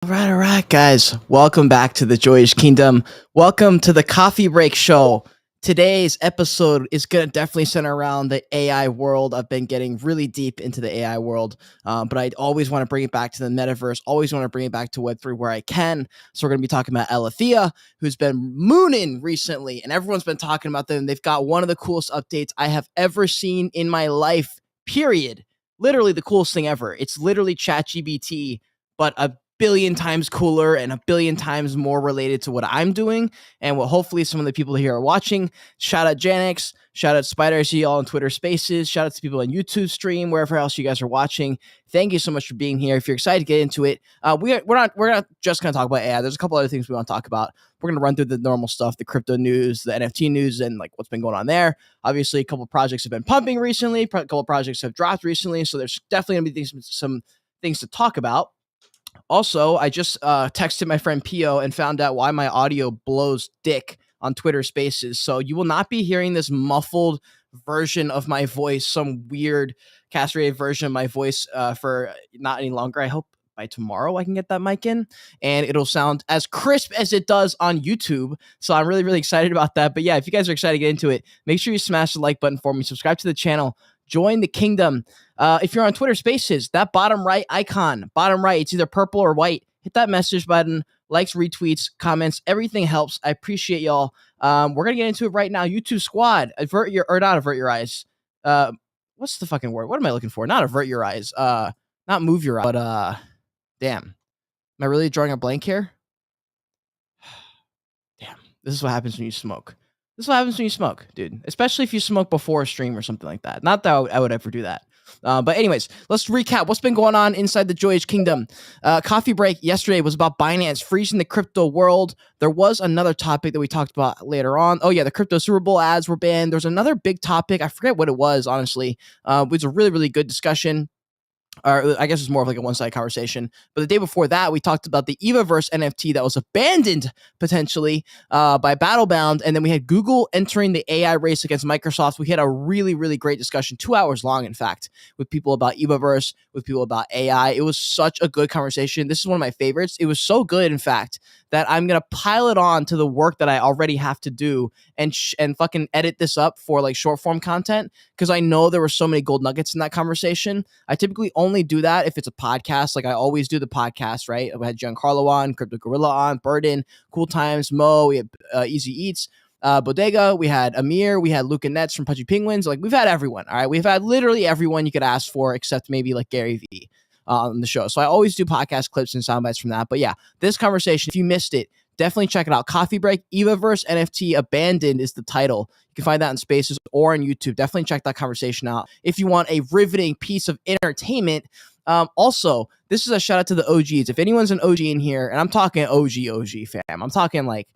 All right, guys. Welcome back to the Joyish Kingdom. Welcome to the Coffee Break Show. Today's episode is going to definitely center around the AI world. I've been getting really deep into the AI world, but I always want to bring it back to the metaverse, always want to bring it back to Web3 where I can. So we're going to be talking about Alethea, who's been mooning recently, and everyone's been talking about them. They've got one of the coolest updates I have ever seen in my life, period. Literally the coolest thing ever. It's literally ChatGPT, but a billion times cooler and a billion times more related to what I'm doing and what hopefully some of the people here are watching. Shout out Janix, shout out Spider, I see you all on Twitter Spaces, shout out to people on YouTube stream, wherever else you guys are watching. Thank you so much for being here. If you're excited to get into it, we're not just going to talk about AI. There's a couple other things we want to talk about. We're going to run through the normal stuff, the crypto news, the NFT news, and like what's been going on there. Obviously, a couple of projects have been pumping recently. A couple of projects have dropped recently, so there's definitely going to be some things to talk about. Also, I just texted my friend Pio and found out why my audio blows dick on Twitter Spaces. So you will not be hearing this muffled version of my voice, some weird castrated version of my voice for not any longer. I hope by tomorrow I can get that mic in and it'll sound as crisp as it does on YouTube. So I'm really, really excited about that. But yeah, if you guys are excited to get into it, make sure you smash the like button for me, subscribe to the channel, join the kingdom. If you're on Twitter Spaces, that bottom right icon, bottom right, it's either purple or white. Hit that message button, likes, retweets, comments, everything helps. I appreciate y'all. We're going to get into it right now. YouTube squad, not avert your eyes. What's the fucking word? What am I looking for? Not avert your eyes. Not move your eyes, but damn. Am I really drawing a blank here? Damn. This is what happens when you smoke. This is what happens when you smoke, dude. Especially if you smoke before a stream or something like that. Not that I would ever do that. But anyways, let's recap what's been going on inside the Joyish Kingdom. Coffee break yesterday was about Binance freezing the crypto world. There was another topic that we talked about later on. Oh yeah, the crypto Super Bowl ads were banned. There's another big topic. I forget what it was, honestly. It was a really, really good discussion. Or I guess it's more of like a one-sided conversation. But the day before that, we talked about the Evaverse NFT that was abandoned potentially by Battlebound, and then we had Google entering the AI race against Microsoft. We had a really, really great discussion, 2 hours long, in fact, with people about Evaverse, with people about AI. It was such a good conversation. This is one of my favorites. It was so good, in fact, that I'm gonna pile it on to the work that I already have to do and fucking edit this up for like short form content because I know there were so many gold nuggets in that conversation. I typically only do that if it's a podcast. Like I always do the podcast, right? We had Giancarlo on, Crypto Gorilla on, Burden, Cool Times, Mo, we had Easy Eats, Bodega, we had Amir, we had Luca Nets from Pudgy Penguins. Like we've had everyone, all right? We've had literally everyone you could ask for except maybe like Gary Vee on the show. So I always do podcast clips and sound bites from that. But yeah, this conversation, if you missed it, definitely check it out. Coffee Break, Evaverse NFT Abandoned is the title. You can find that in Spaces or on YouTube. Definitely check that conversation out if you want a riveting piece of entertainment. Also, this is a shout out to the OGs. If anyone's an OG in here, and I'm talking OG fam, I'm talking like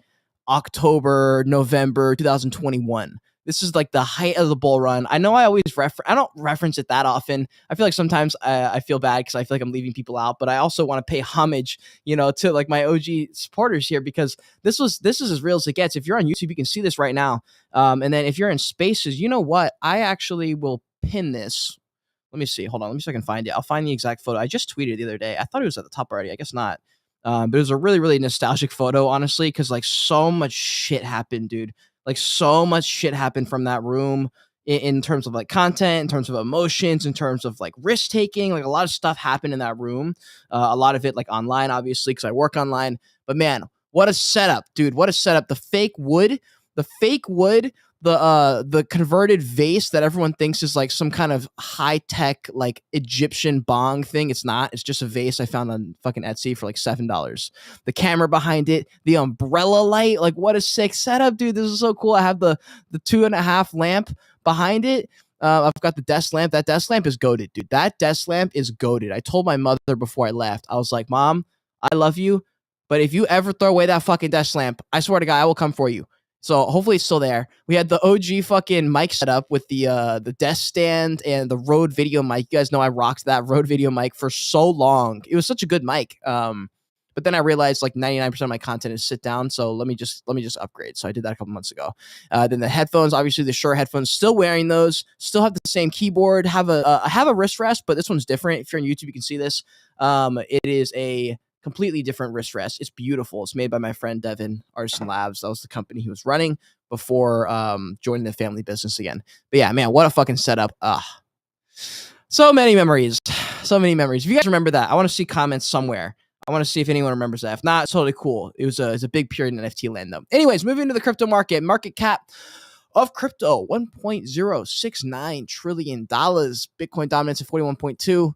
October, November 2021. This is like the height of the bull run. I know I always I don't reference it that often. I feel like sometimes I feel bad because I feel like I'm leaving people out, but I also want to pay homage, to like my OG supporters here because this is as real as it gets. If you're on YouTube, you can see this right now. And then if you're in Spaces, you know what? I actually will pin this. Let me see. Hold on. Let me see if I can find it. I'll find the exact photo. I just tweeted the other day. I thought it was at the top already. I guess not. But it was a really, really nostalgic photo, honestly, because like so much shit happened, dude. Like so much shit happened from that room in terms of like content, in terms of emotions, in terms of like risk taking. Like a lot of stuff happened in that room. A lot of it like online, obviously, because I work online. But man, what a setup, dude! What a setup! The fake wood, the converted vase that everyone thinks is like some kind of high tech like Egyptian bong thing. It's not. It's just a vase I found on fucking Etsy for like $7. The camera behind it, the umbrella light. Like what a sick setup, dude! This is so cool. I have the 2.5 lamp behind it. I've got the desk lamp. That desk lamp is goated, dude. That desk lamp is goated. I told my mother before I left. I was like, Mom, I love you, but if you ever throw away that fucking desk lamp, I swear to God, I will come for you. So hopefully it's still there. We had the OG fucking mic setup with the desk stand and the Rode video mic. You guys know I rocked that Rode video mic for so long. It was such a good mic. But then I realized like 99% of my content is sit down. So let me just upgrade. So I did that a couple months ago. Then the headphones, obviously the Shure headphones, still wearing those, still have the same keyboard, I have a wrist rest, but this one's different. If you're on YouTube, you can see this. It is a completely different wrist rest. It's beautiful. It's made by my friend Devin, Artisan Labs. That was the company he was running before joining the family business again. But yeah, man, what a fucking setup. So many memories. So many memories. If you guys remember that, I want to see comments somewhere. I want to see if anyone remembers that. If not, it's totally cool. It's a big period in NFT land, though. Anyways, moving to the crypto market. Market cap of crypto, $1.069 trillion. Bitcoin dominance at 41.2.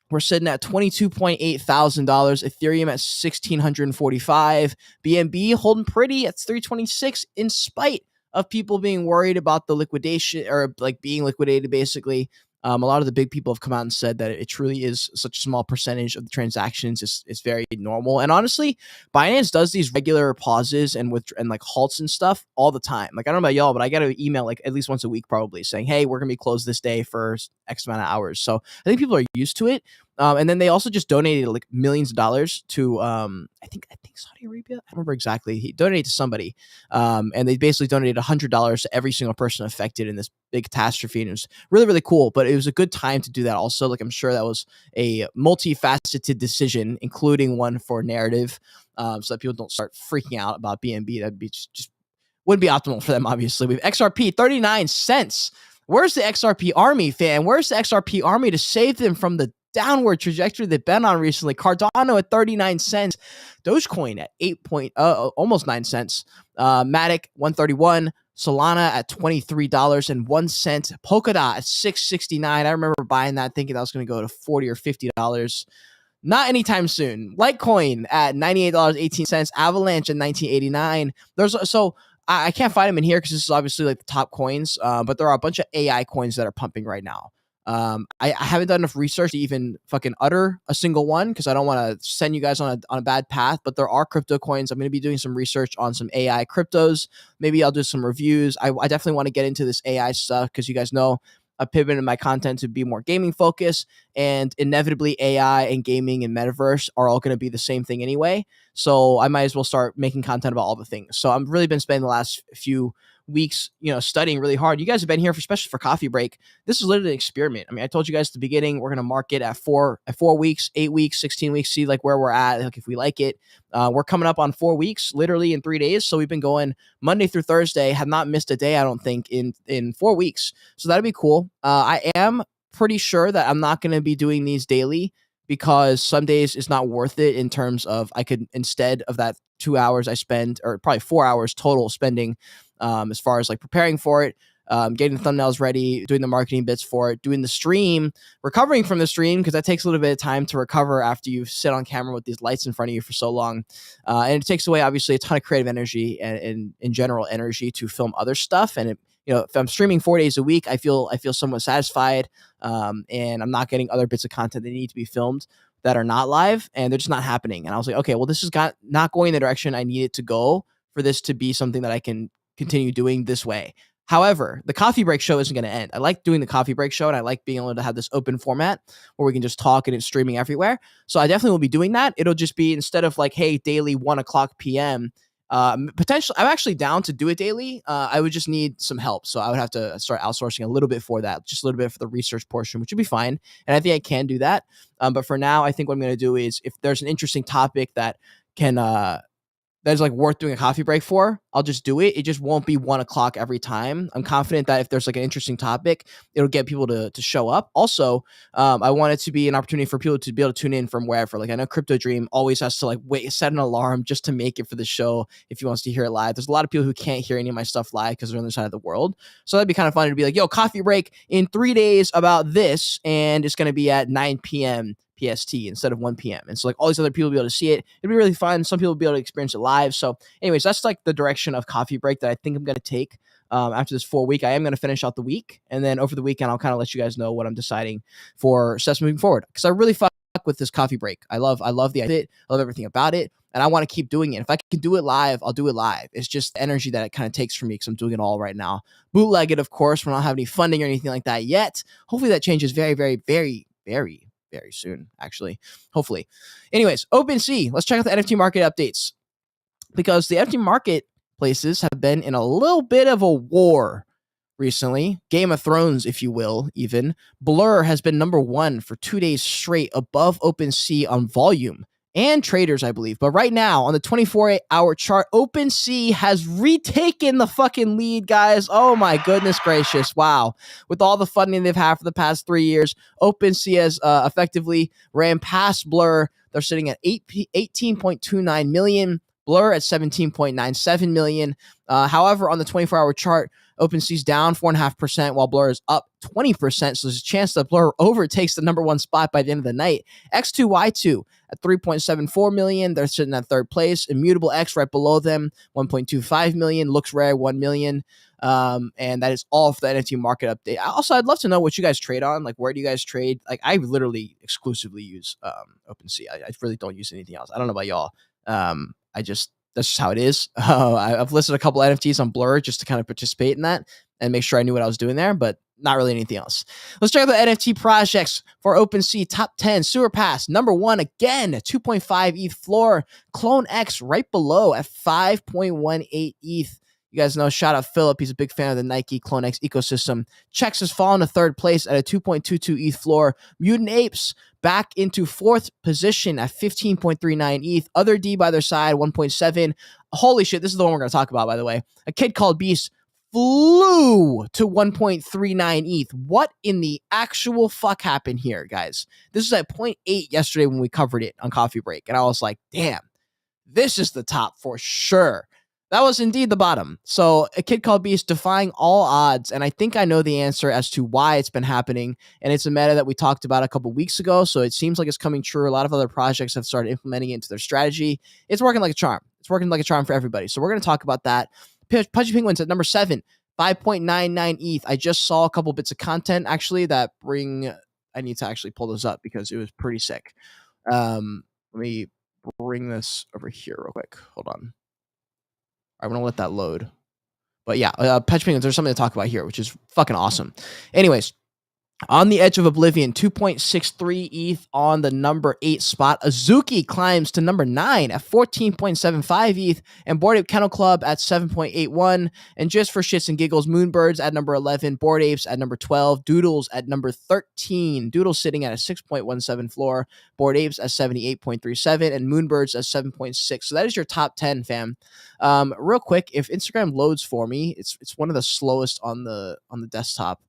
We're sitting at $22.8 thousand. Ethereum at 1,645. BNB holding pretty at 326 in spite of people being worried about the liquidation or like being liquidated, basically. A lot of the big people have come out and said that it truly is such a small percentage of the transactions. It's very normal. And honestly, Binance does these regular pauses and like halts and stuff all the time. Like, I don't know about y'all, but I get an email like at least once a week probably saying, hey, we're going to be closed this day for X amount of hours. So I think people are used to it. And then they also just donated like millions of dollars to I think Saudi Arabia. I don't remember exactly. He donated to somebody, and they basically donated $100 to every single person affected in this big catastrophe. And it was really, really cool. But it was a good time to do that. Also, like, I'm sure that was a multifaceted decision, including one for narrative, so that people don't start freaking out about BNB. That'd be just wouldn't be optimal for them. Obviously, we have XRP 39 cents. Where's the XRP army, fam? Where's the XRP army to save them from the downward trajectory they've been on recently? Cardano at 39 cents. Dogecoin at almost 9 cents. Matic 131. Solana at $23.01. Polkadot at $6.69. I remember buying that thinking that was going to go to $40 or $50. Not anytime soon. Litecoin at $98.18. Avalanche at $19.89. I can't find them in here because this is obviously like the top coins, but there are a bunch of AI coins that are pumping right now. I haven't done enough research to even fucking utter a single one because I don't want to send you guys on a bad path, but there are crypto coins. I'm going to be doing some research on some AI cryptos. Maybe I'll do some reviews. I definitely want to get into this AI stuff because you guys know I pivoted my content to be more gaming focused, and inevitably AI and gaming and metaverse are all going to be the same thing anyway. So I might as well start making content about all the things. So I've really been spending the last few weeks, studying really hard. You guys have been here especially for coffee break. This is literally an experiment. I mean, I told you guys at the beginning, we're going to mark it at 4 weeks, 8 weeks, 16 weeks, see like where we're at, like if we like it. We're coming up on 4 weeks, literally in 3 days. So we've been going Monday through Thursday, have not missed a day, I don't think, in 4 weeks. So that'd be cool. I am pretty sure that I'm not going to be doing these daily because some days it's not worth it in terms of I could, instead of that 2 hours I spend, or probably 4 hours total spending, as far as like preparing for it, getting the thumbnails ready, doing the marketing bits for it, doing the stream, recovering from the stream, because that takes a little bit of time to recover after you sit on camera with these lights in front of you for so long. And it takes away, obviously, a ton of creative energy and in general energy to film other stuff. And if I'm streaming 4 days a week, I feel somewhat satisfied, and I'm not getting other bits of content that need to be filmed that are not live, and they're just not happening. And I was like, okay, well, this is not going the direction I need it to go for this to be something that I can continue doing this way. However, the coffee break show isn't going to end. I like doing the coffee break show, and I like being able to have this open format where we can just talk and it's streaming everywhere. So I definitely will be doing that. It'll just be, instead of like, hey, daily 1:00 p.m., potentially, I'm actually down to do it daily. I would just need some help. So I would have to start outsourcing a little bit for that, just a little bit for the research portion, which would be fine. And I think I can do that. But for now, I think what I'm going to do is, if there's an interesting topic that that is like worth doing a coffee break for, I'll just do it. It just won't be 1:00 every time. I'm confident that if there's like an interesting topic, it'll get people to show up. Also, I want it to be an opportunity for people to be able to tune in from wherever. Like, I know Crypto Dream always has to like set an alarm just to make it for the show if he wants to hear it live. There's a lot of people who can't hear any of my stuff live because they're on the other side of the world. So that'd be kind of fun to be like, yo, coffee break in 3 days about this, and it's going to be at 9 p.m. PST instead of 1 p.m. And so like all these other people will be able to see it. It'd be really fun. Some people will be able to experience it live. So anyways, that's like the direction of coffee break that I think I'm going to take after this 4 week. I am going to finish out the week. And then over the weekend, I'll kind of let you guys know what I'm deciding for steps moving forward. Because I really fuck with this coffee break. I love the idea. I love everything about it. And I want to keep doing it. If I can do it live, I'll do it live. It's just the energy that it kind of takes from me because I'm doing it all right now. Bootleg it, of course. We don't have any funding or anything like that yet. Hopefully that changes very, very, very, very very soon, actually, hopefully. Anyways, OpenSea, let's check out the NFT market updates, because the NFT marketplaces have been in a little bit of a war recently. Game of Thrones, if you will, even. Blur has been number one for 2 days straight, above OpenSea on volume and traders, I believe. But right now, on the 24-hour chart, OpenSea has retaken the fucking lead, guys. Oh my goodness gracious. Wow. With all the funding they've had for the past 3 years, OpenSea has effectively ran past Blur. They're sitting at 18.29 million. Blur at 17.97 million. However, on the 24-hour chart, OpenSea's down 4.5%, while Blur is up 20%. So there's a chance that Blur overtakes the number one spot by the end of the night. X2Y2 at 3.74 million. They're sitting at third place. Immutable X right below them, 1.25 million. Looks Rare, 1 million. And that is all for the NFT market update. Also, I'd love to know what you guys trade on. Like, where do you guys trade? Like, I literally exclusively use OpenSea. I really don't use anything else. I don't know about y'all. That's just how it is. I've listed a couple NFTs on Blur just to kind of participate in that and make sure I knew what I was doing there, but not really anything else. Let's check out the NFT projects for OpenSea. Top 10, Sewer Pass. Number 1, again, 2.5 ETH floor. Clone X right below at 5.18 ETH. You guys know, shout out Philip. He's a big fan of the Nike Clone X ecosystem. Chex has fallen to third place at a 2.22 ETH floor. Mutant Apes back into fourth position at 15.39 ETH. Other D by their side, 1.7. Holy shit, this is the one we're going to talk about, by the way. A Kid Called Beast flew to 1.39 ETH. What in the actual fuck happened here, guys? This was at 0.8 yesterday when we covered it on Coffee Break, and I was like, damn, this is the top for sure. That was indeed the bottom. So A Kid Called Beast defying all odds, and I think I know the answer as to why it's been happening, and it's a meta that we talked about a couple weeks ago, so it seems like it's coming true. A lot of other projects have started implementing it into their strategy. It's working like a charm. It's working like a charm for everybody, so we're going to talk about that. Pudgy Penguins at number 7, 5.99 ETH. I just saw a couple bits of content, actually, that bring... I need to actually pull those up because it was pretty sick. Let me bring this over here real quick. Hold on. I'm going to let that load. But yeah, Pudgy Penguins, there's something to talk about here, which is fucking awesome. Anyways, On the Edge of Oblivion, 2.63 ETH on the number 8 spot. Azuki climbs to number 9 at 14.75 ETH. And Bored Ape Kennel Club at 7.81. And just for shits and giggles, Moonbirds at number 11. Bored Apes at number 12. Doodles at number 13. Doodles sitting at a 6.17 floor. Bored Apes at 78.37. And Moonbirds at 7.6. So that is your top 10, fam. Real quick, if Instagram loads for me, it's one of the slowest on the desktop.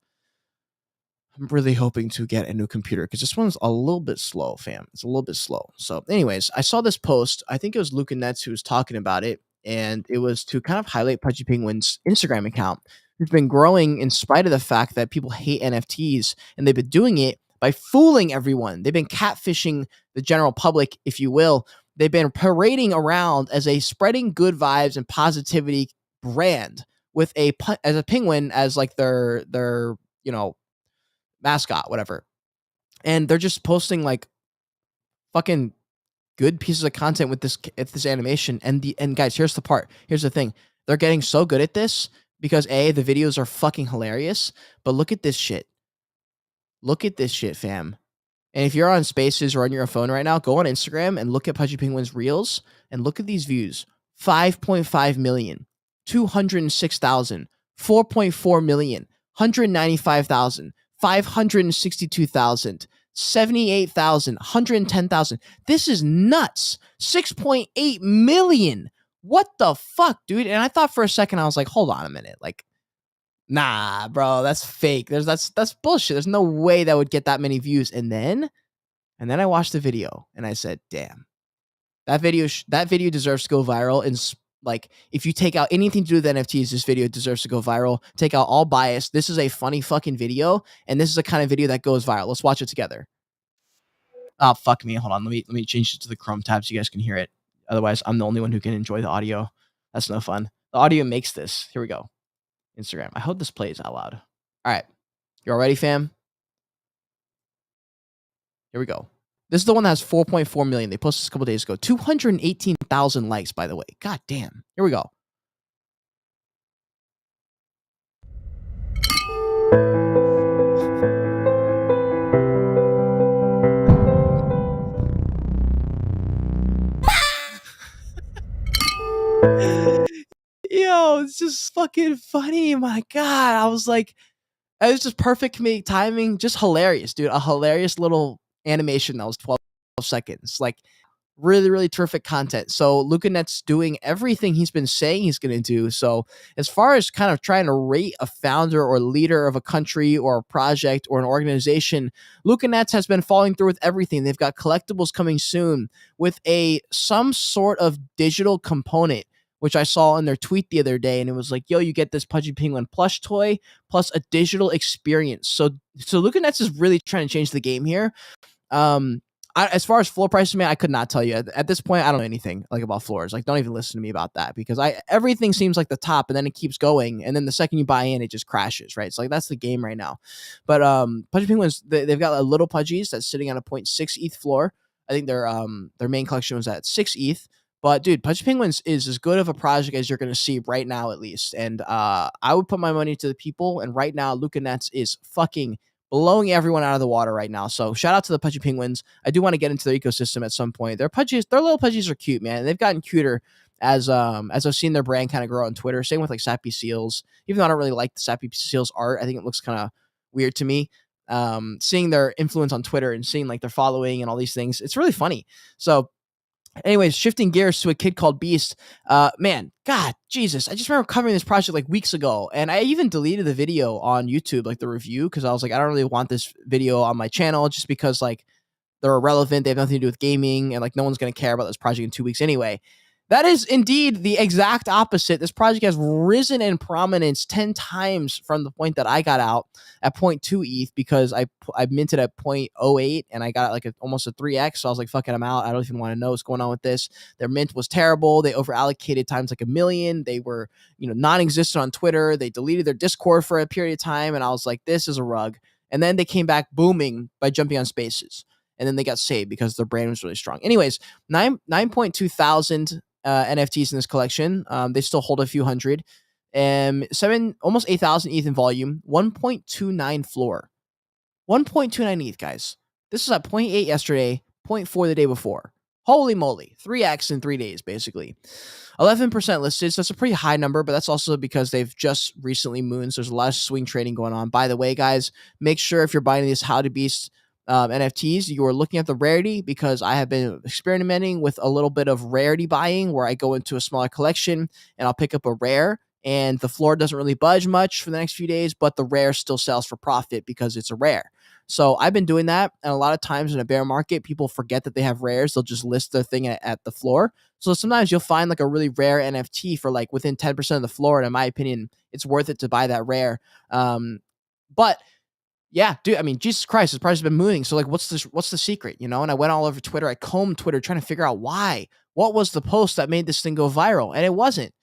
I'm really hoping to get a new computer because this one's a little bit slow, fam. It's a little bit slow. So anyways, I saw this post. I think it was Luca Nets who was talking about it, and it was to kind of highlight Pudgy Penguin's Instagram account, who's been growing in spite of the fact that people hate NFTs, and they've been doing it by fooling everyone. They've been catfishing the general public, if you will. They've been parading around as a spreading good vibes and positivity brand with a penguin as like their mascot, whatever. And they're just posting like fucking good pieces of content with this animation. And guys, here's the thing. They're getting so good at this because the videos are fucking hilarious, but look at this shit. Look at this shit, fam. And if you're on Spaces or on your phone right now, go on Instagram and look at Pudgy Penguin's reels and look at these views. 5.5 million, 206,000, 4.4 million, 195,000, 562,000, 78,000, 110,000. This is nuts. 6.8 million. What the fuck, dude? And I thought for a second, I was like, hold on a minute. Like, nah, bro, that's fake. That's bullshit. There's no way that would get that many views. And then I watched the video and I said, damn, that video deserves to go viral. And like, if you take out anything to do with NFTs, this video deserves to go viral. Take out all bias. This is a funny fucking video, and this is the kind of video that goes viral. Let's watch it together. Oh, fuck me. Hold on. Let me change it to the Chrome tab so you guys can hear it. Otherwise, I'm the only one who can enjoy the audio. That's no fun. The audio makes this. Here we go. Instagram. I hope this plays out loud. All right. You all ready, fam? Here we go. This is the one that has 4.4 million. They posted this a couple days ago. 218,000 likes, by the way. God damn. Here we go. Yo, it's just fucking funny. My God. I was like, it was just perfect comedic timing. Just hilarious, dude. A hilarious little animation that was 12 seconds. Like, Really, really terrific content. So LucaNet's doing everything he's been saying he's going to do. So as far as kind of trying to rate a founder or leader of a country or a project or an organization, LucaNets has been following through with everything. They've got collectibles coming soon with a some sort of digital component, which I saw in their tweet the other day, and it was like, "Yo, you get this Pudgy Penguin plush toy plus a digital experience." So LucaNets is really trying to change the game here. Um, as far as floor prices, man, I could not tell you at this point. I don't know anything like about floors. Like, don't even listen to me about that because everything seems like the top, and then it keeps going, and then the second you buy in, it just crashes, right? So like that's the game right now. But Pudgy Penguins, they've got a little Pudgies that's sitting on a point 0.6 ETH floor. I think their main collection was at 6 ETH. But dude, Pudgy Penguins is as good of a project as you're going to see right now, at least. And I would put my money to the people. And right now, Luca Nets is fucking blowing everyone out of the water right now. So shout out to the Pudgy Penguins. I do want to get into their ecosystem at some point. Their little Pudgies are cute, man. They've gotten cuter as I've seen their brand kind of grow on Twitter. Same with like Sappy Seals. Even though I don't really like the Sappy Seals art, I think it looks kind of weird to me. Seeing their influence on Twitter and seeing like their following and all these things, it's really funny. So anyways, shifting gears to a kid called Beast. Man, God, Jesus. I just remember covering this project like weeks ago, and I even deleted the video on YouTube, like the review, because I was like, I don't really want this video on my channel just because like they're irrelevant. They have nothing to do with gaming, and like no one's going to care about this project in 2 weeks anyway. That is indeed the exact opposite. This project has risen in prominence 10 times from the point that I got out at 0.2 ETH because I minted at 0.08 and I got like almost a 3x. So I was like, fucking, I'm out. I don't even want to know what's going on with this. Their mint was terrible. They over allocated times like 1 million. They were, non-existent on Twitter. They deleted their Discord for a period of time. And I was like, this is a rug. And then they came back booming by jumping on Spaces. And then they got saved because their brand was really strong. Anyways, 9.2 thousand NFTs in this collection. They still hold a few hundred. Almost 8,000 ETH in volume. 1.29 floor. 1.29 ETH, guys. This was at 0.8 yesterday, 0.4 the day before. Holy moly. 3x in 3 days, basically. 11% listed, so that's a pretty high number, but that's also because they've just recently mooned, so there's a lot of swing trading going on. By the way, guys, make sure if you're buying these How to Beast NFTs, you are looking at the rarity, because I have been experimenting with a little bit of rarity buying where I go into a smaller collection and I'll pick up a rare, and the floor doesn't really budge much for the next few days, but the rare still sells for profit because it's a rare. So I've been doing that, and a lot of times in a bear market, people forget that they have rares. They'll just list their thing at the floor. So sometimes you'll find like a really rare NFT for like within 10% of the floor, and in my opinion, it's worth it to buy that rare. But yeah, dude, I mean, Jesus Christ, this price has been moving. So like, what's the secret, And I went all over Twitter. I combed Twitter trying to figure out why. What was the post that made this thing go viral? And it wasn't.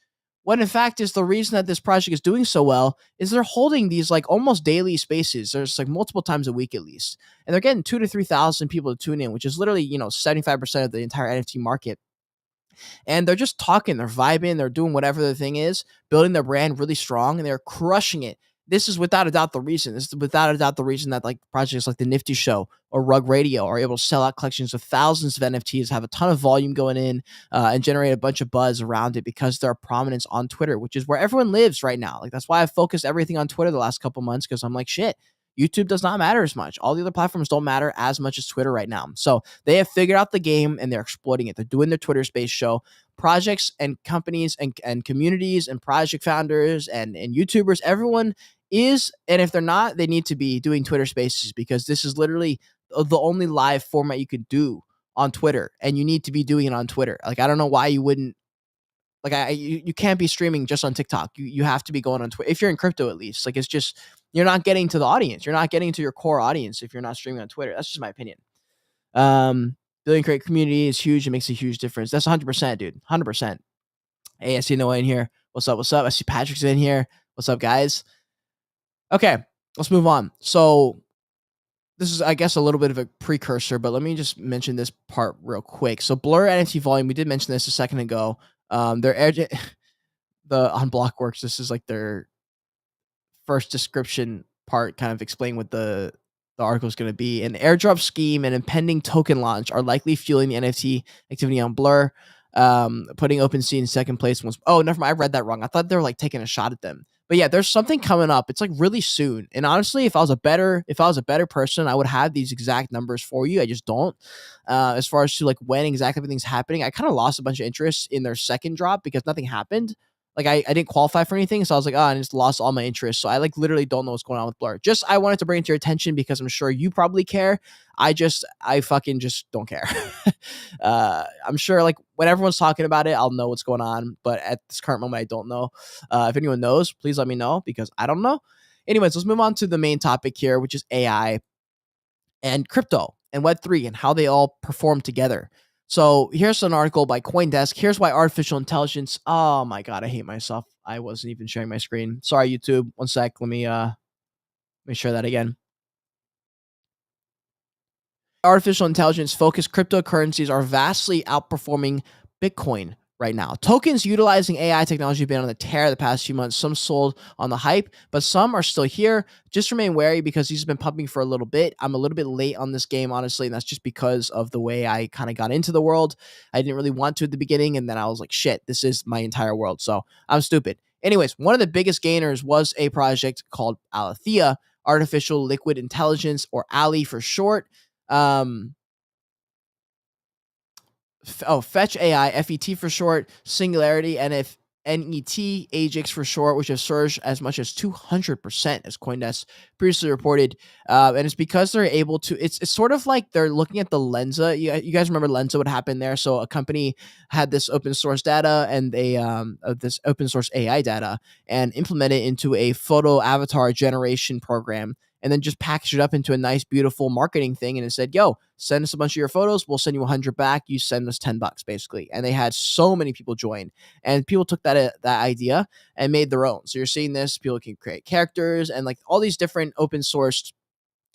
What in fact is the reason that this project is doing so well is they're holding these like almost daily spaces. There's like multiple times a week at least. And they're getting 2,000 to 3,000 people to tune in, which is literally, 75% of the entire NFT market. And they're just talking, they're vibing, they're doing whatever the thing is, building their brand really strong, and they're crushing it. This is without a doubt the reason. This is without a doubt the reason that like projects like the Nifty Show or Rug Radio are able to sell out collections of thousands of NFTs, have a ton of volume going in, and generate a bunch of buzz around it because their prominence on Twitter, which is where everyone lives right now. Like that's why I've focused everything on Twitter the last couple months, because I'm like, shit, YouTube does not matter as much. All the other platforms don't matter as much as Twitter right now. So they have figured out the game and they're exploiting it. They're doing their Twitter Space show. Projects and companies and communities and project founders and YouTubers, everyone is, and if they're not, they need to be doing Twitter Spaces, because this is literally the only live format you could do on Twitter, and you need to be doing it on Twitter. Like, I don't know why you wouldn't. Like, you can't be streaming just on TikTok. You have to be going on Twitter if you're in crypto, at least. Like, it's just, you're not getting to the audience. You're not getting to your core audience if you're not streaming on Twitter. That's just my opinion. Building a great community is huge. It makes a huge difference. That's 100%, dude. 100%. Hey, I see Noah in here. What's up? What's up? I see Patrick's in here. What's up, guys? Okay, let's move on. So this is, I guess, a little bit of a precursor, but let me just mention this part real quick. So Blur NFT volume, we did mention this a second ago. The on Blockworks, this is like their first description part, kind of explain what the article is going to be. An airdrop scheme and impending token launch are likely fueling the NFT activity on Blur. Putting OpenSea in second place was, oh, never mind, I read that wrong. I thought they were like taking a shot at them. But yeah, there's something coming up. It's like really soon. And honestly, if I was a better person, I would have these exact numbers for you. I just don't. As far as to like when exactly everything's happening, I kind of lost a bunch of interest in their second drop because nothing happened. Like I didn't qualify for anything, so I was like, oh, I just lost all my interest. So I like literally don't know what's going on with Blur. Just I wanted to bring it to your attention because I'm sure you probably care. I fucking just don't care. I'm sure like when everyone's talking about it, I'll know what's going on. But at this current moment, I don't know. If anyone knows, please let me know because I don't know. Anyways, let's move on to the main topic here, which is AI and crypto and Web3 and how they all perform together. So here's an article by CoinDesk. Here's why artificial intelligence. Oh my god, I hate myself. I wasn't even sharing my screen. Sorry, YouTube. One sec. Let me share that again. Artificial intelligence focused cryptocurrencies are vastly outperforming Bitcoin right now. Tokens utilizing AI technology have been on the tear the past few months. Some sold on the hype, but some are still here. Just remain wary because these have been pumping for a little bit. I'm a little bit late on this game, honestly, and that's just because of the way I kind of got into the world. I didn't really want to at the beginning, and then I was like, shit, this is my entire world. So I'm stupid. Anyways, one of the biggest gainers was a project called Alethea, Artificial Liquid Intelligence, or Ali for short. Um, Fetch AI, FET for short, Singularity, and if NET, AGX for short, which have surged as much as 200%, as CoinDesk previously reported. And it's because they're able to, it's sort of like they're looking at the Lensa. You guys remember Lensa, what happened there? So a company had this open source data and this open source AI data and implement it into a photo avatar generation program and then just packaged it up into a nice, beautiful marketing thing. And it said, yo, send us a bunch of your photos. We'll send you 100 back. You send us $10, basically. And they had so many people join. And people took that idea and made their own. So you're seeing this. People can create characters and like all these different open source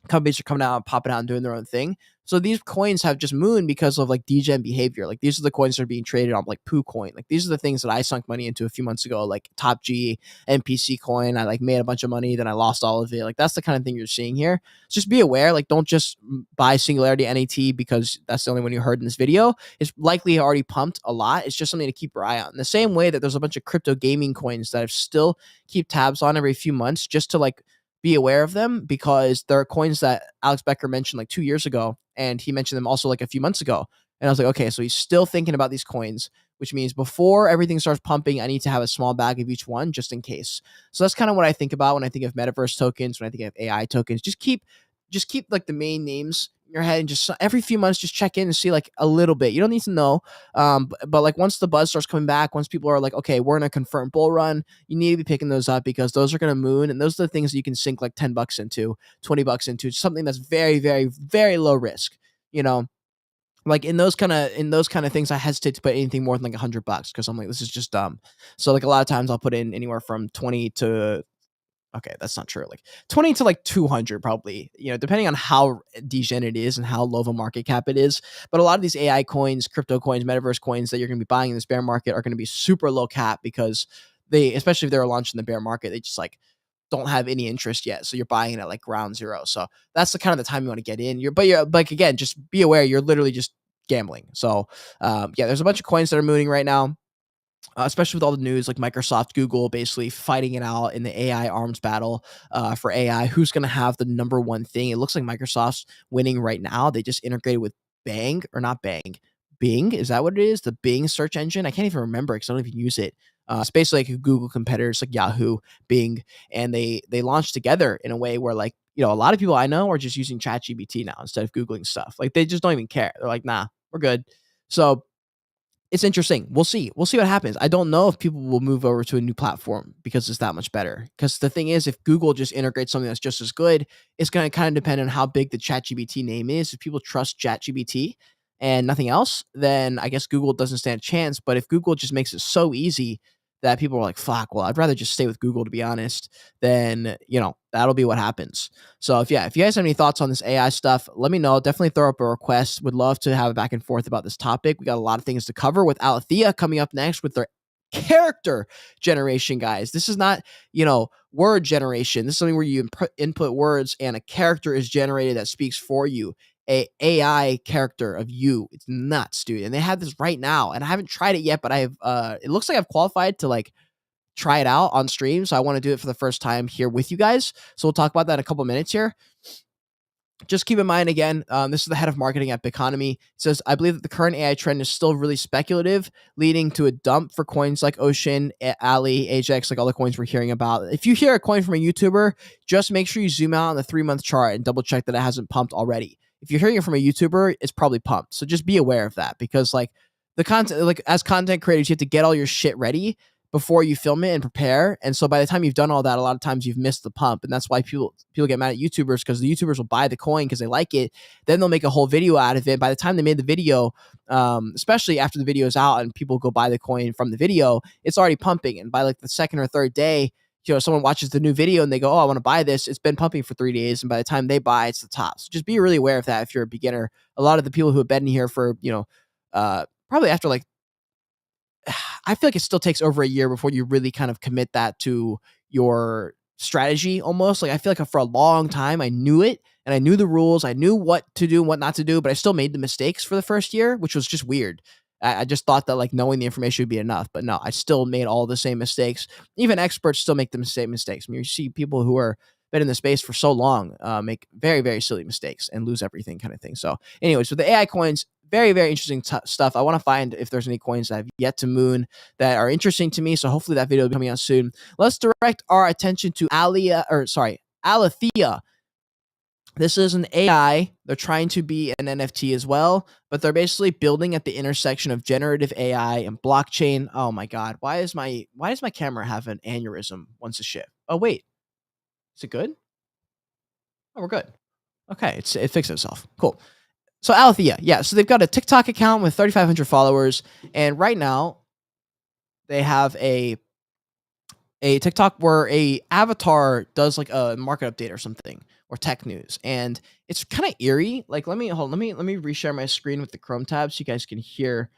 companies are coming out and popping out and doing their own thing. So these coins have just mooned because of like degen behavior. Like these are the coins that are being traded on like Poo Coin. Like these are the things that I sunk money into a few months ago, like Top G, NPC coin. I like made a bunch of money, then I lost all of it. Like that's the kind of thing you're seeing here. So just be aware. Like don't just buy Singularity NAT because that's the only one you heard in this video. It's likely already pumped a lot. It's just something to keep your eye on. In the same way that there's a bunch of crypto gaming coins that I've still keep tabs on every few months just to like be aware of them because there are coins that Alex Becker mentioned like 2 years ago, and he mentioned them also like a few months ago. And I was like, okay, so he's still thinking about these coins, which means before everything starts pumping, I need to have a small bag of each one just in case. So that's kind of what I think about when I think of metaverse tokens, when I think of AI tokens. Just keep like the main names in your head and just every few months just check in and see like a little bit. You don't need to know. But like once the buzz starts coming back, once people are like, okay, we're in a confirmed bull run, you need to be picking those up because those are going to moon and those are the things that you can sink like $10 into, $20 into, something that's very, very, very low risk. You know, like in those kind of things, I hesitate to put anything more than like $100 because I'm like, this is just dumb. So like a lot of times I'll put in anywhere from 20 to okay, that's not true. Like 20 to like 200 probably, depending on how degen it is and how low of a market cap it is. But a lot of these AI coins, crypto coins, metaverse coins that you're going to be buying in this bear market are going to be super low cap because especially if they're launched in the bear market, they just like don't have any interest yet. So you're buying it at like ground zero. So that's the kind of the time you want to get in. You're like, again, just be aware, you're literally just gambling. So yeah, there's a bunch of coins that are mooning right now, especially with all the news like Microsoft, Google basically fighting it out in the AI arms battle for AI. Who's going to have the number one thing? It looks like Microsoft's winning right now. They just integrated with Bang or not Bang. Bing, is that what it is? The Bing search engine? I can't even remember because I don't even use it. It's basically like a Google competitors like Yahoo, Bing, and they launched together in a way where like a lot of people I know are just using ChatGPT now instead of Googling stuff. Like they just don't even care. They're like, nah, we're good. So it's interesting. We'll see. We'll see what happens. I don't know if people will move over to a new platform because it's that much better. Because the thing is, if Google just integrates something that's just as good, it's going to kind of depend on how big the ChatGPT name is. If people trust ChatGPT and nothing else, then I guess Google doesn't stand a chance. But if Google just makes it so easy that people are like, fuck, well, I'd rather just stay with Google, to be honest, then, that'll be what happens. So if you guys have any thoughts on this AI stuff, let me know. Definitely throw up a request. Would love to have a back and forth about this topic. We got a lot of things to cover with Alethea coming up next with their character generation, guys. This is not, word generation. This is something where you input words and a character is generated that speaks for you. A AI character of you. It's nuts, dude. And they have this right now. And I haven't tried it yet, but it looks like I've qualified to like try it out on stream. So I want to do it for the first time here with you guys. So we'll talk about that in a couple minutes here. Just keep in mind again, this is the head of marketing at Biconomy. It says, I believe that the current AI trend is still really speculative, leading to a dump for coins like Ocean, Ali, Ajax, like all the coins we're hearing about. If you hear a coin from a YouTuber, just make sure you zoom out on the 3-month chart and double check that it hasn't pumped already. If you're hearing it from a YouTuber, it's probably pumped. So just be aware of that, because like the content, like as content creators, you have to get all your shit ready before you film it and prepare. And so by the time you've done all that, a lot of times you've missed the pump. And that's why people get mad at YouTubers, because the YouTubers will buy the coin because they like it. Then they'll make a whole video out of it. By the time they made the video, especially after the video is out and people go buy the coin from the video, it's already pumping. And by like the second or third day, someone watches the new video and they go, oh, I want to buy this. It's been pumping for 3 days. And by the time they buy, it's the top. So just be really aware of that if you're a beginner. A lot of the people who have been in here for, probably after like, I feel like it still takes over a year before you really kind of commit that to your strategy almost. Like I feel like for a long time I knew it and I knew the rules. I knew what to do and what not to do, but I still made the mistakes for the first year, which was just weird. I just thought that like knowing the information would be enough, but no, I still made all the same mistakes. Even experts still make the same mistakes. I mean, you see people who are been in the space for so long make very, very silly mistakes and lose everything kind of thing. So anyways, with the AI coins, very, very interesting stuff. I want to find if there's any coins that I've yet to moon that are interesting to me. So hopefully that video will be coming out soon. Let's direct our attention to Alethea. This is an AI. They're trying to be an NFT as well, but they're basically building at the intersection of generative AI and blockchain. Oh my God. Why does my camera have an aneurysm once a shift? Oh, wait. Is it good? Oh, we're good. Okay. It fixed itself. Cool. So Alethea, yeah. So they've got a TikTok account with 3,500 followers, and right now they have a TikTok where a avatar does like a market update or something, or tech news, and it's kind of eerie. Like let me reshare my screen with the Chrome tab so you guys can hear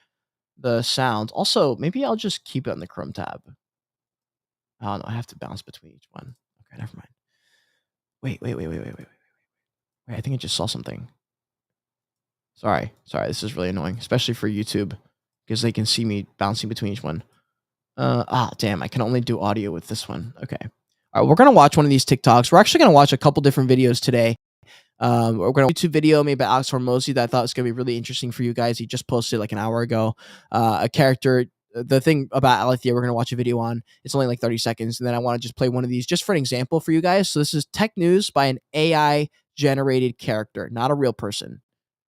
the sound. Also, maybe I'll just keep it on the Chrome tab. I don't know. I have to bounce between each one. Okay, never mind. Wait. I think I just saw something. Sorry. This is really annoying, especially for YouTube, because they can see me bouncing between each one. Damn, I can only do audio with this one. Okay. All right, we're going to watch one of these TikToks. We're actually going to watch a couple different videos today. We're going to YouTube video made by Alex Hormozy that I thought was going to be really interesting for you guys. He just posted like an hour ago. A character, the thing about Alethea, we're going to watch a video on. It's only like 30 seconds. And then I want to just play one of these just for an example for you guys. So this is tech news by an AI generated character, not a real person.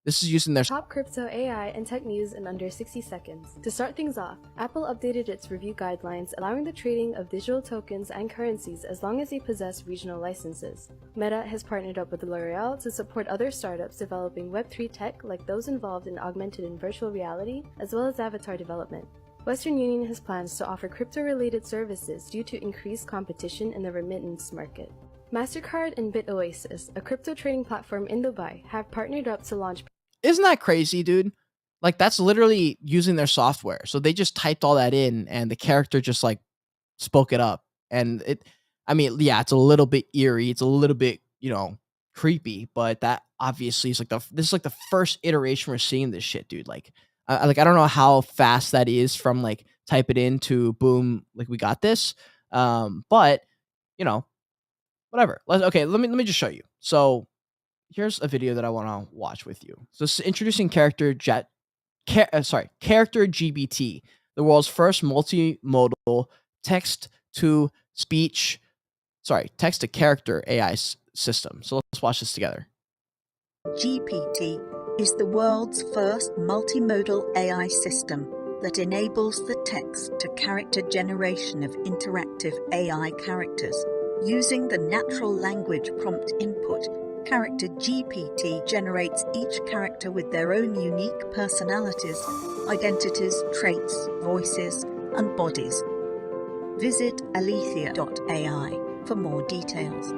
This is using their top crypto AI and tech news in under 60 seconds. To start things off, Apple updated its review guidelines allowing the trading of digital tokens and currencies as long as they possess regional licenses. Meta has partnered up with L'Oreal to support other startups developing Web3 tech like those involved in augmented and virtual reality, as well as avatar development. Western Union has plans to offer crypto-related services due to increased competition in the remittance market. MasterCard and BitOasis, a crypto trading platform in Dubai, have partnered up to launch. Isn't that crazy, dude? Like that's literally using their software. So they just typed all that in and the character just like spoke it up. And it's a little bit eerie. It's a little bit, creepy, but that obviously is this is like the first iteration we're seeing this shit, dude. Like I don't know how fast that is from like type it in to boom, like we got this. But whatever. Let me just show you. So here's a video that I want to watch with you. So this is introducing character GBT, the world's first multimodal text to character AI system. So let's watch this together. GPT is the world's first multimodal AI system that enables the text to character generation of interactive AI characters. Using the natural language prompt input, Character GPT generates each character with their own unique personalities, identities, traits, voices, and bodies. Visit Alethea.ai for more details.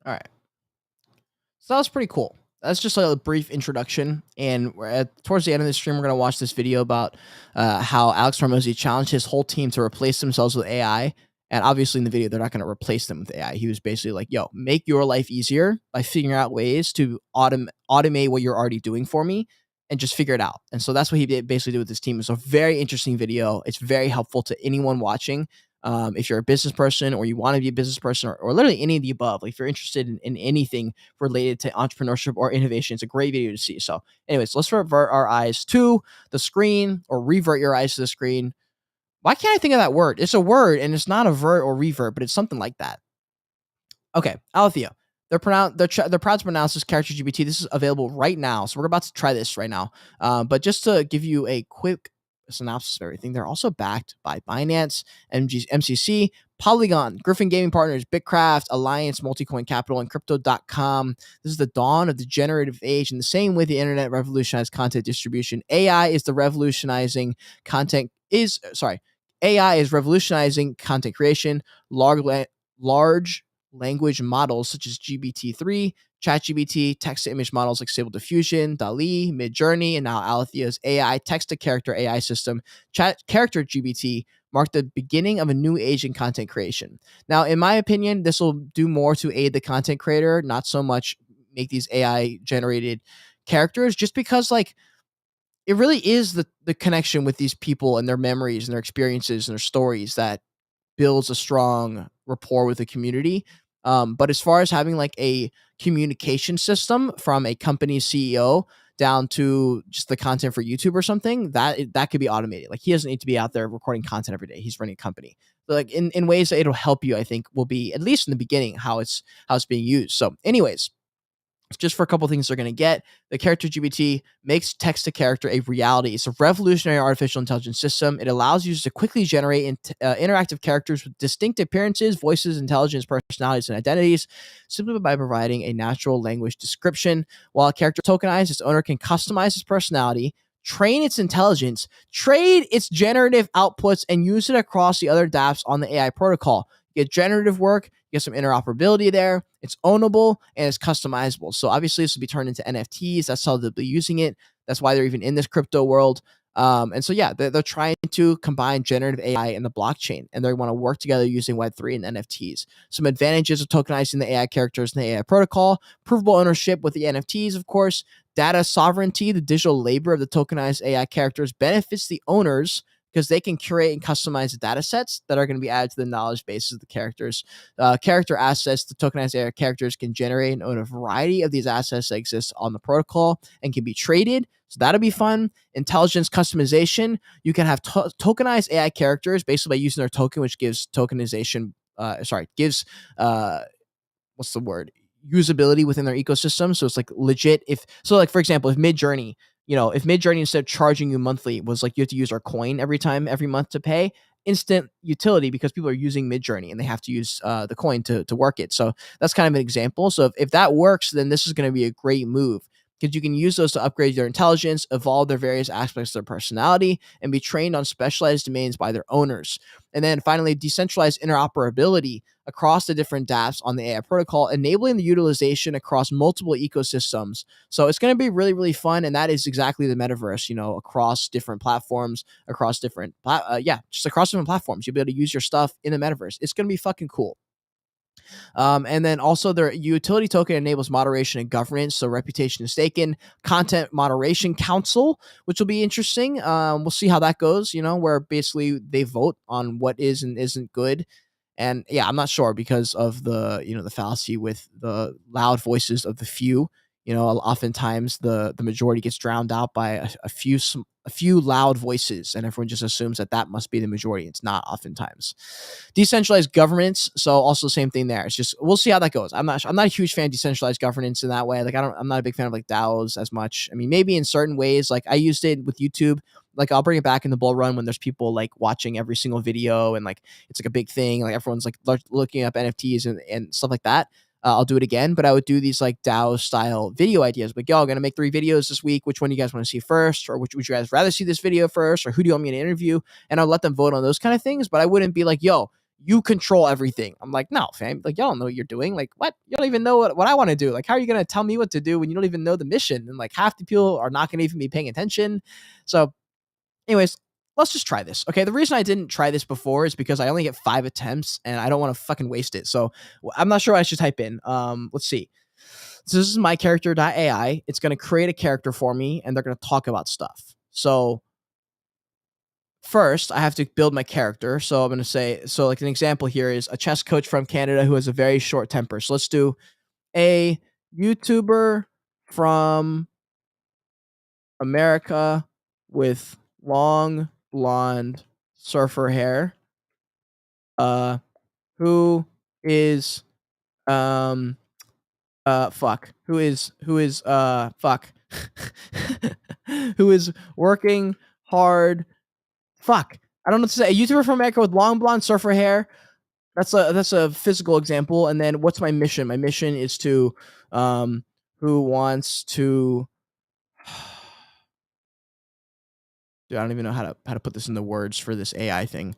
All right. So that was pretty cool. That's just a brief introduction. And towards the end of the stream, we're going to watch this video about how Alex Hormozy challenged his whole team to replace themselves with AI. And obviously in the video, they're not going to replace them with AI. He was basically like, yo, make your life easier by figuring out ways to automate what you're already doing for me. and just figure it out. And so that's what he basically did with his team. It's a very interesting video. It's very helpful to anyone watching. If you're a business person or you want to be a business person or literally any of the above, like if you're interested in anything related to entrepreneurship or innovation, it's a great video to see. So anyways, let's revert our eyes to the screen, or revert your eyes to the screen. Why can't I think of that word? It's a word and it's not a vert or revert, but it's something like that. Okay, Alethea. They're proud to pronounce this character GPT. This is available right now, so we're about to try this right now. But just to give you a quick synopsis of everything, they're also backed by Binance, MCC, Polygon, Griffin Gaming Partners, Bitcraft, Alliance, Multicoin Capital, and Crypto.com. This is the dawn of the generative age. In the same way the internet revolutionized content distribution, AI is revolutionizing content creation. Large language models such as GPT-3, ChatGPT, text-to-image models like Stable Diffusion, DALL-E, Midjourney, and now Alethea's AI text-to-character AI system, Character GPT, mark the beginning of a new age in content creation. Now, in my opinion, this will do more to aid the content creator, not so much make these AI-generated characters, just because, like, it really is the connection with these people and their memories and their experiences and their stories that builds a strong rapport with the community. But as far as having like a communication system from a company's CEO down to just the content for YouTube or something, that could be automated. Like, he doesn't need to be out there recording content every day. He's running a company. So like in ways that it'll help you, I think will be, at least in the beginning, how it's being used. So anyways, just for a couple things they're going to get, the character GPT makes text to character a reality. It's a revolutionary artificial intelligence system. It allows users to quickly generate interactive characters with distinct appearances, voices, intelligence, personalities, and identities, simply by providing a natural language description. While a character tokenized, its owner can customize its personality, train its intelligence, trade its generative outputs, and use it across the other dApps on the AI protocol. You get generative work, you get some interoperability there, it's ownable, and it's customizable. So obviously this will be turned into NFTs. That's how they'll be using it. That's why they're even in this crypto world. And so, yeah, they're trying to combine generative AI and the blockchain, and they want to work together using Web3 and NFTs. Some advantages of tokenizing the AI characters in the AI protocol: provable ownership with the NFTs, of course, data sovereignty. The digital labor of the tokenized AI characters benefits the owners because they can curate and customize the data sets that are going to be added to the knowledge bases of the characters. Character assets, the tokenized AI characters can generate and own a variety of these assets that exist on the protocol and can be traded. So that'll be fun. Intelligence customization. You can have tokenized AI characters basically by using their token, which gives tokenization, what's the word? Usability within their ecosystem. So it's like legit. Like, for example, if Midjourney, instead of charging you monthly was like you have to use our coin every month to pay, instant utility because people are using Midjourney and they have to use the coin to work it. So that's kind of an example. So if that works, then this is going to be a great move, because you can use those to upgrade their intelligence, evolve their various aspects of their personality, and be trained on specialized domains by their owners. And then finally, decentralized interoperability across the different dApps on the AI protocol, enabling the utilization across multiple ecosystems. So it's going to be really, really fun. And that is exactly the metaverse, across different platforms, across different platforms. You'll be able to use your stuff in the metaverse. It's going to be fucking cool. And then also their utility token enables moderation and governance. So reputation is taken. Content moderation council, which will be interesting. We'll see how that goes, where basically they vote on what is and isn't good. And yeah, I'm not sure because of the fallacy with the loud voices of the few. Oftentimes the majority gets drowned out by a few loud voices, and everyone just assumes that must be the majority. It's not oftentimes. Decentralized governance, so also the same thing there. It's just, we'll see how that goes. I'm not a huge fan of decentralized governance in that way. Like, I'm not a big fan of like DAOs as much. I mean, maybe in certain ways, like I used it with YouTube. Like, I'll bring it back in the bull run when there's people like watching every single video and like it's like a big thing. Like everyone's like looking up NFTs and stuff like that. I'll do it again, but I would do these like DAO style video ideas. Like, yo, I'm going to make 3 videos this week. Which one do you guys want to see first? Or which would you guys rather see this video first? Or who do you want me to interview? And I'll let them vote on those kind of things. But I wouldn't be like, yo, you control everything. I'm like, no, fam. Like, y'all don't know what you're doing. Like, what? You don't even know what I want to do. Like, how are you going to tell me what to do when you don't even know the mission? And like half the people are not going to even be paying attention. So anyways, let's just try this. Okay. The reason I didn't try this before is because I only get 5 attempts and I don't want to fucking waste it. So I'm not sure what I should type in. Let's see. So this is my character.ai. It's going to create a character for me, and they're going to talk about stuff. So first, I have to build my character. So I'm going to say, so like an example here is a chess coach from Canada who has a very short temper. So let's do a YouTuber from America with long blonde surfer hair, who is fuck who is working hard. Fuck, I don't know what to say. A YouTuber from America with long blonde surfer hair. That's a physical example. And then what's my mission? My mission is to who wants to dude, I don't even know how to put this into words for this AI thing.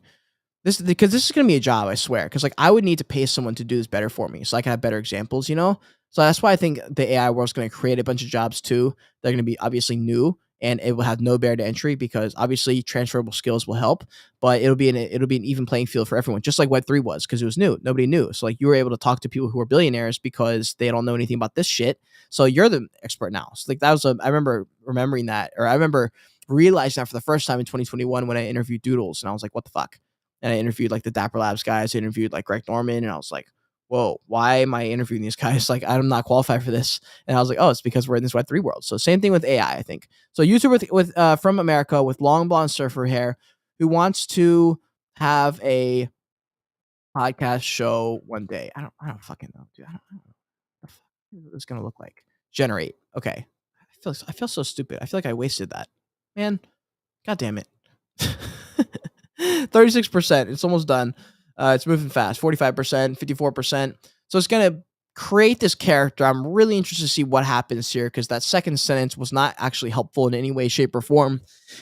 Because this is gonna be a job, I swear. Because like I would need to pay someone to do this better for me, so I can have better examples, you know. So that's why I think the AI world is gonna create a bunch of jobs too. They're gonna be obviously new, and it will have no barrier to entry because obviously transferable skills will help. But it'll be an even playing field for everyone, just like Web3 was, because it was new. Nobody knew, so like you were able to talk to people who are billionaires because they don't know anything about this shit. So you're the expert now. So like that was I remember remembering that, or I remember realizing that for the first time in 2021 when I interviewed Doodles, and I was like, what the fuck. And I interviewed like the Dapper Labs guys. I interviewed like Greg Norman, and I was like, "Whoa, why am I interviewing these guys? Like, I'm not qualified for this." And I was like, "Oh, it's because we're in this Web3 world." So same thing with AI, I think. So YouTuber with from America with long blonde surfer hair who wants to have a podcast show one day. I don't fucking know, dude. I don't know what the fuck it's gonna look like. Generate. Okay. I feel so stupid. I feel like I wasted that. Man, god damn it. 36%. It's almost done. It's moving fast. 45%, 54%. So it's going to create this character. I'm really interested to see what happens here because that second sentence was not actually helpful in any way, shape, or form,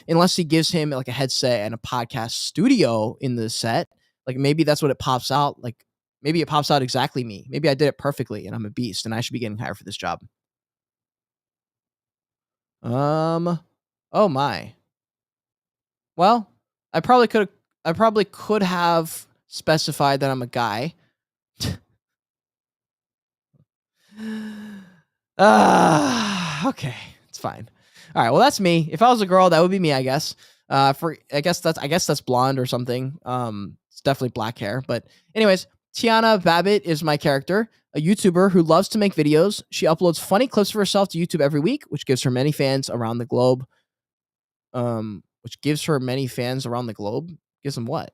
unless he gives him like a headset and a podcast studio in the set. Like maybe that's what it pops out. Like maybe it pops out exactly me. Maybe I did it perfectly and I'm a beast and I should be getting hired for this job. Oh my. Well, I probably could have specified that I'm a guy. Okay, it's fine. All right, well that's me. If I was a girl, that would be me, I guess. I guess that's blonde or something. It's definitely black hair. But anyways, Tiana Babbitt is my character, a YouTuber who loves to make videos. She uploads funny clips of herself to YouTube every week, which gives her many fans around the globe. Gives them what?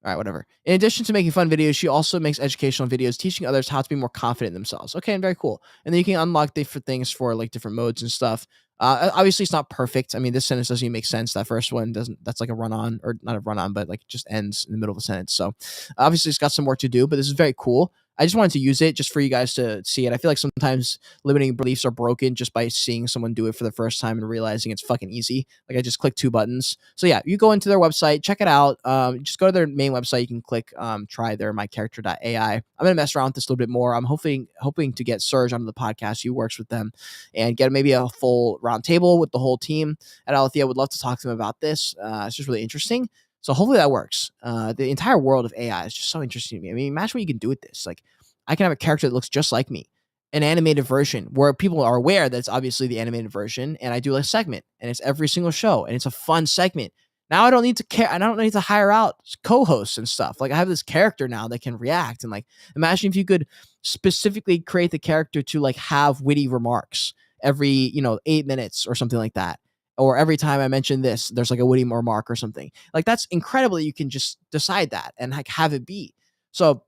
All right, whatever. In addition to making fun videos, she also makes educational videos teaching others how to be more confident in themselves. Okay, and very cool. And then you can unlock different things for like different modes and stuff. Obviously, it's not perfect. I mean, this sentence doesn't even make sense. That first one doesn't. That's like a run on, or not a run on, but like just ends in the middle of a sentence. So obviously, it's got some work to do, but this is very cool. I just wanted to use it just for you guys to see it. I feel like sometimes limiting beliefs are broken just by seeing someone do it for the first time and realizing it's fucking easy. Like I just clicked 2 buttons. So yeah, you go into their website, check it out. Just go to their main website. You can click try their mycharacter.ai. I'm gonna mess around with this a little bit more. I'm hoping to get Serge onto the podcast. He works with them and get maybe a full round table with the whole team at Alethea. Would love to talk to them about this. It's just really interesting. So hopefully that works. The entire world of AI is just so interesting to me. I mean, imagine what you can do with this. Like, I can have a character that looks just like me, an animated version where people are aware that it's obviously the animated version, and I do a segment, and it's every single show, and it's a fun segment. Now I don't need to care. I don't need to hire out co-hosts and stuff. Like I have this character now that can react, and like imagine if you could specifically create the character to like have witty remarks every 8 minutes or something like that. Or every time I mention this, there's like a witty remark or something. Like that's incredible that you can just decide that and like have it be. So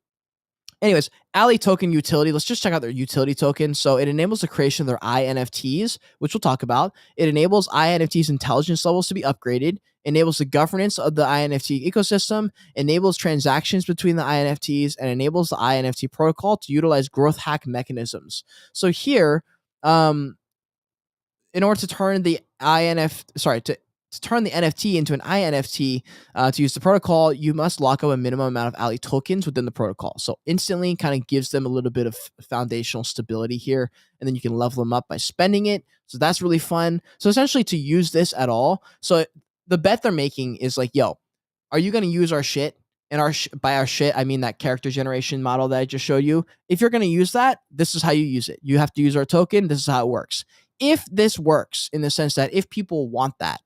anyways, Ali token utility. Let's just check out their utility token. So it enables the creation of their INFTs, which we'll talk about. It enables INFTs intelligence levels to be upgraded, enables the governance of the INFT ecosystem, enables transactions between the INFTs, and enables the INFT protocol to utilize growth hack mechanisms. So here, in order to turn the to turn the NFT into an INFT to use the protocol, you must lock up a minimum amount of Ali tokens within the protocol. So instantly kind of gives them a little bit of foundational stability here. And then you can level them up by spending it. So that's really fun. So essentially to use this at all. So the bet they're making is like, yo, are you going to use our shit? And by our shit, I mean that character generation model that I just showed you. If you're going to use that, this is how you use it. You have to use our token. This is how it works. If this works in the sense that if people want that,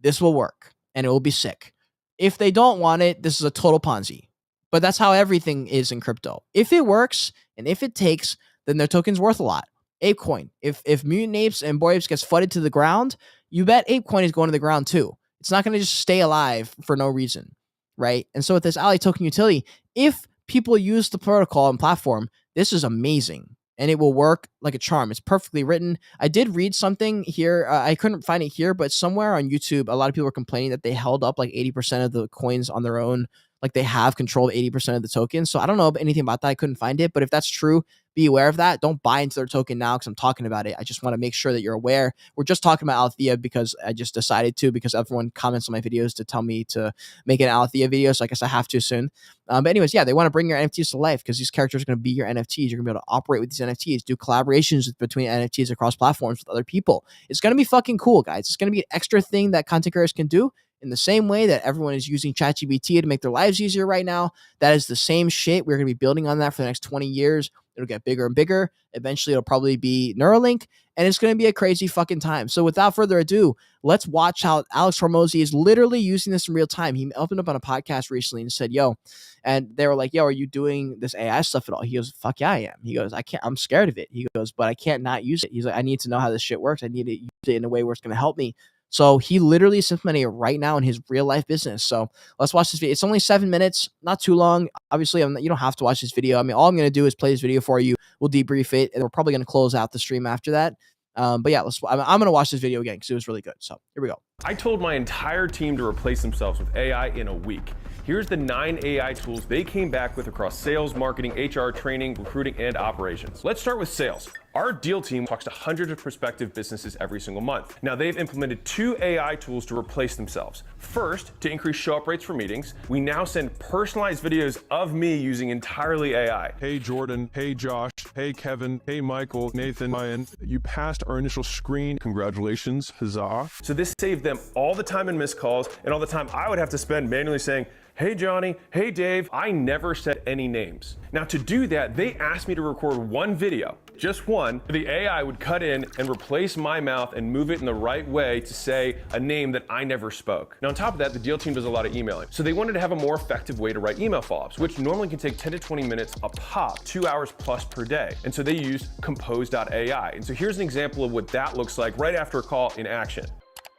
this will work and it will be sick. If they don't want it, this is a total Ponzi. But that's how everything is in crypto. If it works and if it takes, then their token's worth a lot. ApeCoin. If Mutant Apes and Bored Apes gets flooded to the ground, you bet ApeCoin is going to the ground too. It's not going to just stay alive for no reason. Right? And so with this Ally token utility, if people use the protocol and platform, this is amazing and it will work like a charm. It's perfectly written. I did read something here. I couldn't find it here, but somewhere on YouTube, a lot of people were complaining that they held up like 80% of the coins on their own. Like they have controlled 80% of the tokens. So I don't know anything about that. I couldn't find it. But if that's true, be aware of that. Don't buy into their token now because I'm talking about it. I just want to make sure that you're aware. We're just talking about Alethea because I just decided to, because everyone comments on my videos to tell me to make an Alethea video. So I guess I have to soon. But anyways, yeah, they want to bring your NFTs to life because these characters are going to be your NFTs. You're going to be able to operate with these NFTs, do collaborations between NFTs across platforms with other people. It's going to be fucking cool, guys. It's going to be an extra thing that content creators can do. In the same way that everyone is using ChatGPT to make their lives easier right now, that is the same shit. We're going to be building on that for the next 20 years. It'll get bigger and bigger. Eventually, it'll probably be Neuralink, and it's going to be a crazy fucking time. So without further ado, let's watch how Alex Hormozi is literally using this in real time. He opened up on a podcast recently and said, yo, and they were like, yo, are you doing this AI stuff at all? He goes, fuck yeah, I am. He goes, I'm scared of it. He goes, but I can't not use it. He's like, I need to know how this shit works. I need to use it in a way where it's going to help me. So he literally is implementing it right now in his real life business. So let's watch this video. It's only 7 minutes, not too long. Obviously, you don't have to watch this video. I mean, all I'm going to do is play this video for you. We'll debrief it, and we're probably going to close out the stream after that. But yeah, I'm going to watch this video again because it was really good. So here we go. I told my entire team to replace themselves with AI in a week. Here's the 9 AI tools they came back with across sales, marketing, HR, training, recruiting, and operations. Let's start with sales. Our deal team talks to hundreds of prospective businesses every single month. Now, they've implemented 2 AI tools to replace themselves. First, to increase show-up rates for meetings, we now send personalized videos of me using entirely AI. Hey Jordan, hey Josh, hey Kevin, hey Michael, Nathan, Ryan, you passed our initial screen. Congratulations, huzzah. So this saved them all the time in missed calls and all the time I would have to spend manually saying, hey Johnny, hey Dave. I never said any names. Now to do that, they asked me to record one video, just one. The AI would cut in and replace my mouth and move it in the right way to say a name that I never spoke. Now on top of that, the deal team does a lot of emailing. So they wanted to have a more effective way to write email follow-ups, which normally can take 10 to 20 minutes a pop, 2 hours plus per day. And so they used compose.ai. And so here's an example of what that looks like right after a call in action.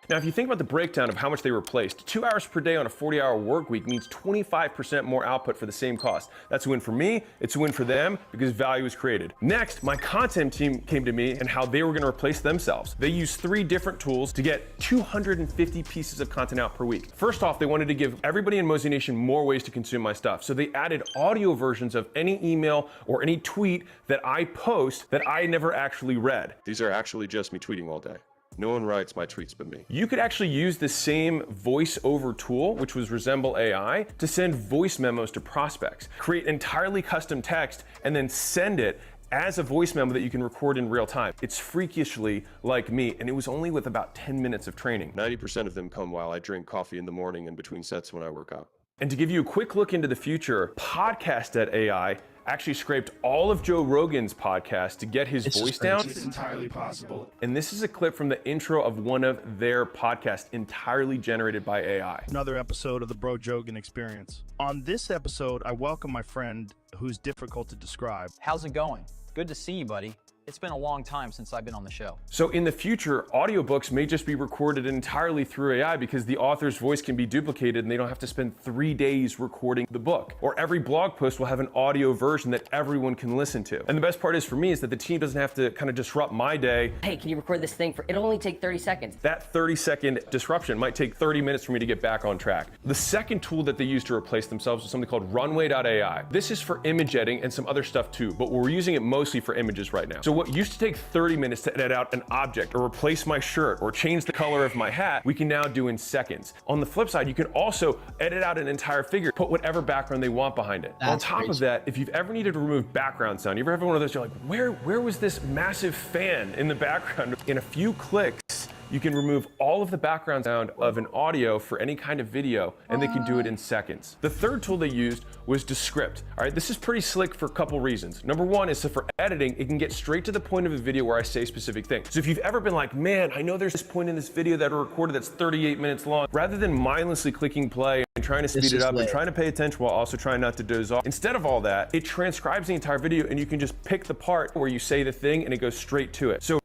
Now, if you think about the breakdown of how much they replaced, 2 hours per day on a 40-hour work week means 25% more output for the same cost. That's a win for me, it's a win for them because value is created. Next, my content team came to me and how they were gonna replace themselves. They used 3 different tools to get 250 pieces of content out per week. First off, they wanted to give everybody in Mosey Nation more ways to consume my stuff. So they added audio versions of any email or any tweet that I post that I never actually read. These are actually just me tweeting all day. No one writes my tweets but me. You could actually use the same voice-over tool, which was Resemble AI, to send voice memos to prospects. Create entirely custom text and then send it as a voice memo that you can record in real time. It's freakishly like me, and it was only with about 10 minutes of training. 90% of them come while I drink coffee in the morning and between sets when I work out. And to give you a quick look into the future, Podcast.ai actually scraped all of Joe Rogan's podcast to get his voice down. It's entirely possible. And this is a clip from the intro of one of their podcasts entirely generated by AI. Another episode of the Bro Jogan Experience. On this episode, I welcome my friend who's difficult to describe. How's it going? Good to see you, buddy. It's been a long time since I've been on the show. So in the future, audiobooks may just be recorded entirely through AI because the author's voice can be duplicated and they don't have to spend 3 days recording the book. Or every blog post will have an audio version that everyone can listen to. And the best part is for me is that the team doesn't have to kind of disrupt my day. Hey, can you record this thing it'll only take 30 seconds. That 30-second disruption might take 30 minutes for me to get back on track. The second tool that they use to replace themselves is something called Runway.ai. This is for image editing and some other stuff too, but we're using it mostly for images right now. So what used to take 30 minutes to edit out an object or replace my shirt or change the color of my hat, we can now do in seconds. On the flip side, you can also edit out an entire figure, put whatever background they want behind it. On top of that, if you've ever needed to remove background sound, you ever have one of those, you're like, where was this massive fan in the background? In a few clicks, You can remove all of the background sound of an audio for any kind of video, and they can do it in seconds. The third tool they used was Descript. All right, this is pretty slick for a couple reasons. Number one is so for editing, it can get straight to the point of a video where I say specific things. So if you've ever been like, man, I know there's this point in this video that I recorded that's 38 minutes long, rather than mindlessly clicking play and trying to speed it up and trying to pay attention while also trying not to doze off, instead of all that, it transcribes the entire video and you can just pick the part where you say the thing and it goes straight to it. So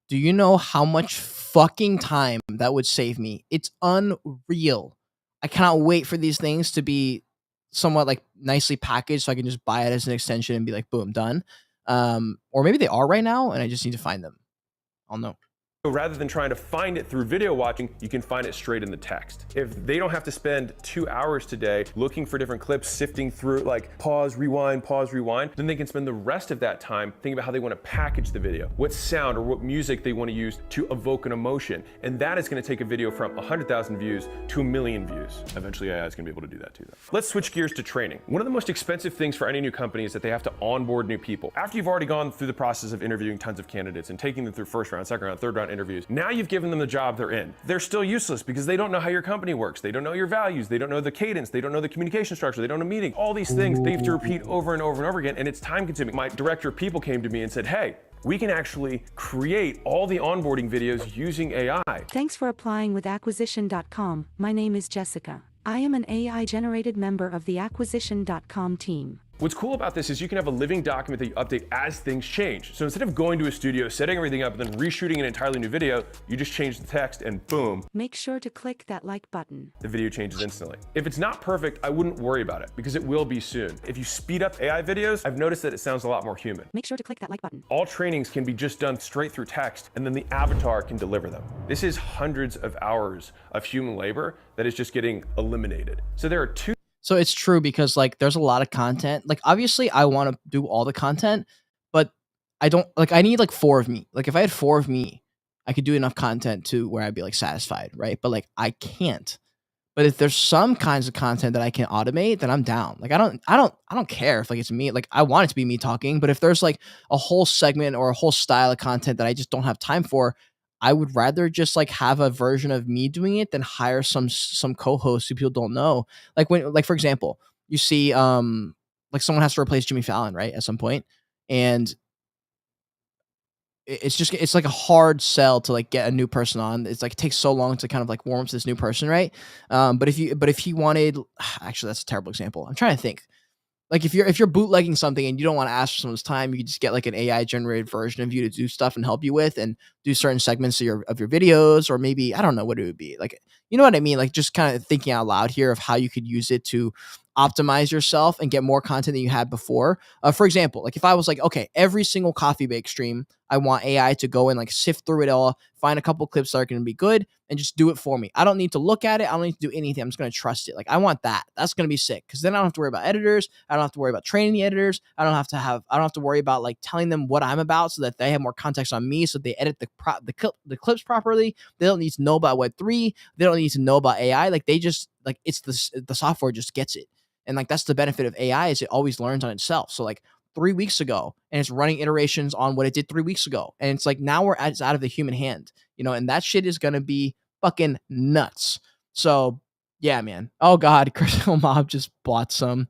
do you know how much fucking time that would save me? It's unreal. I cannot wait for these things to be somewhat like nicely packaged so I can just buy it as an extension and be like, boom, done. Or maybe they are right now and I just need to find them. I'll know. rather than trying to find it through video watching, you can find it straight in the text. If they don't have to spend 2 hours today looking for different clips, sifting through like pause, rewind, then they can spend the rest of that time thinking about how they want to package the video, what sound or what music they want to use to evoke an emotion. And that is going to take a video from 100,000 views to 1 million views. Eventually AI is going to be able to do that too, though. Let's switch gears to training. One of the most expensive things for any new company is that they have to onboard new people. After you've already gone through the process of interviewing tons of candidates and taking them through first round, second round, third round interviews, now you've given them the job they're in. They're still useless because they don't know how your company works. They don't know your values. They don't know the cadence. They don't know the communication structure. They don't know meeting. All these things they have to repeat over and over and over again, and it's time consuming. My director of people came to me and said, hey, we can actually create all the onboarding videos using AI. Thanks for applying with Acquisition.com. My name is Jessica. I am an AI-generated member of the Acquisition.com team. What's cool about this is you can have a living document that you update as things change. So instead of going to a studio, setting everything up, and then reshooting an entirely new video, you just change the text and boom. Make sure to click that like button. The video changes instantly. If it's not perfect, I wouldn't worry about it because it will be soon. If you speed up AI videos, I've noticed that it sounds a lot more human. Make sure to click that like button. All trainings can be just done straight through text, and then the avatar can deliver them. This is hundreds of hours of human labor that is just getting eliminated. So there are two. So it's true because like there's a lot of content. Like obviously I want to do all the content, but I don't like I need like 4 of me. Like if I had 4 of me, I could do enough content to where I'd be like satisfied, right? But like I can't. But if there's some kinds of content that I can automate, then I'm down. Like I don't care if like it's me. Like I want it to be me talking, but if there's like a whole segment or a whole style of content that I just don't have time for, I would rather just like have a version of me doing it than hire some co-hosts who people don't know. Like when, like for example, you see like someone has to replace Jimmy Fallon, right, at some point, and it's like a hard sell to like get a new person on. It's like it takes so long to kind of like warm up to this new person, right? But if he wanted, actually that's a terrible example. I'm trying to think. Like if you're bootlegging something and you don't want to ask for someone's time, you can just get like an AI generated version of you to do stuff and help you with and do certain segments of your videos, or maybe I don't know what it would be. Like, you know what I mean? Like just kind of thinking out loud here of how you could use it to optimize yourself and get more content than you had before. For example, like if I was like, okay, every single coffee bake stream, I want AI to go and like sift through it all, find a couple clips that are going to be good and just do it for me. I don't need to look at it. I don't need to do anything. I'm just going to trust it. Like I want that. That's going to be sick. Cause then I don't have to worry about editors. I don't have to worry about training the editors. I don't have to worry about like telling them what I'm about so that they have more context on me. So they edit the clips properly. They don't need to know about Web3. They don't need to know about AI. Like they just like, it's the software just gets it. And like, that's the benefit of AI is it always learns on itself. So like 3 weeks ago and it's running iterations on what it did 3 weeks ago. And it's like, now it's out of the human hand, you know, and that shit is going to be fucking nuts. So yeah, man. Oh God, Crypto Mob just bought some.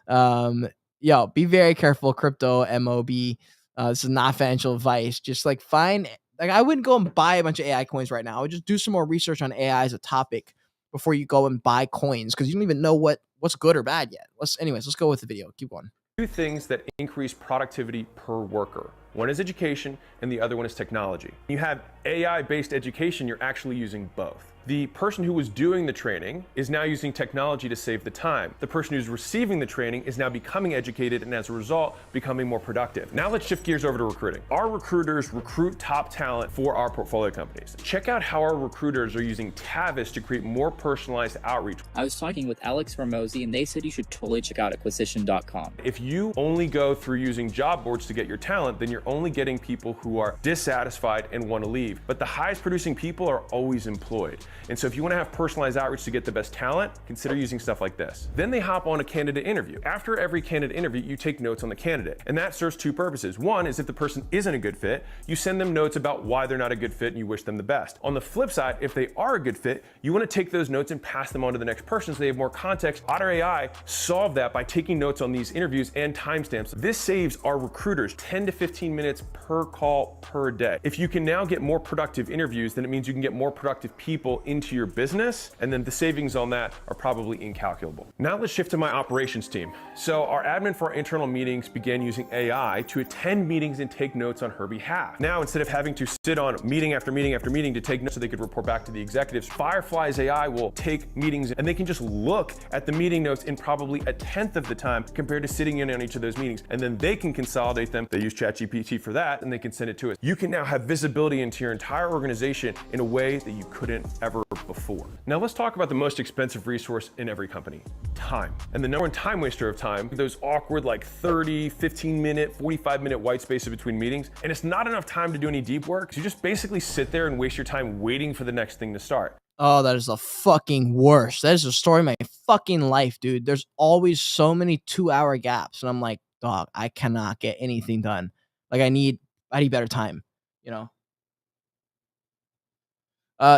Yo, be very careful, Crypto MOB. This is not financial advice. Just like find, like I wouldn't go and buy a bunch of AI coins right now. I would just do some more research on AI as a topic before you go and buy coins, because you don't even know what's good or bad yet. Let's go with the video. Keep going. 2 things that increase productivity per worker. One is education and the other one is technology. You have AI-based education, you're actually using both. The person who was doing the training is now using technology to save the time. The person who's receiving the training is now becoming educated and as a result, becoming more productive. Now let's shift gears over to recruiting. Our recruiters recruit top talent for our portfolio companies. Check out how our recruiters are using Tavis to create more personalized outreach. I was talking with Alex Ramosi and they said you should totally check out Acquisition.com. If you only go through using job boards to get your talent, then you're you're only getting people who are dissatisfied and want to leave. But the highest producing people are always employed. And so if you want to have personalized outreach to get the best talent, consider using stuff like this. Then they hop on a candidate interview. After every candidate interview, you take notes on the candidate. And that serves two purposes. One is if the person isn't a good fit, you send them notes about why they're not a good fit and you wish them the best. On the flip side, if they are a good fit, you want to take those notes and pass them on to the next person so they have more context. Otter AI solved that by taking notes on these interviews and timestamps. This saves our recruiters 10 to 15 minutes per call per day. If you can now get more productive interviews, then it means you can get more productive people into your business, and then the savings on that are probably incalculable. Now let's shift to my operations team. So our admin for our internal meetings began using AI to attend meetings and take notes on her behalf. Now, instead of having to sit on meeting after meeting after meeting to take notes so they could report back to the executives, Firefly's AI will take meetings and they can just look at the meeting notes in probably a tenth of the time compared to sitting in on each of those meetings. And then they can consolidate them. They use ChatGPT for that and they can send it to us. You can now have visibility into your entire organization in a way that you couldn't ever before. Now let's talk about the most expensive resource in every company, time. And the number one time waster of time, those awkward like 30, 15 minute, 45 minute white spaces between meetings. And it's not enough time to do any deep work. So you just basically sit there and waste your time waiting for the next thing to start. Oh, that is the fucking worst. That is the story of my fucking life, dude. There's always so many 2-hour gaps. And I'm like, dog, I cannot get anything done. Like I need better time, you know?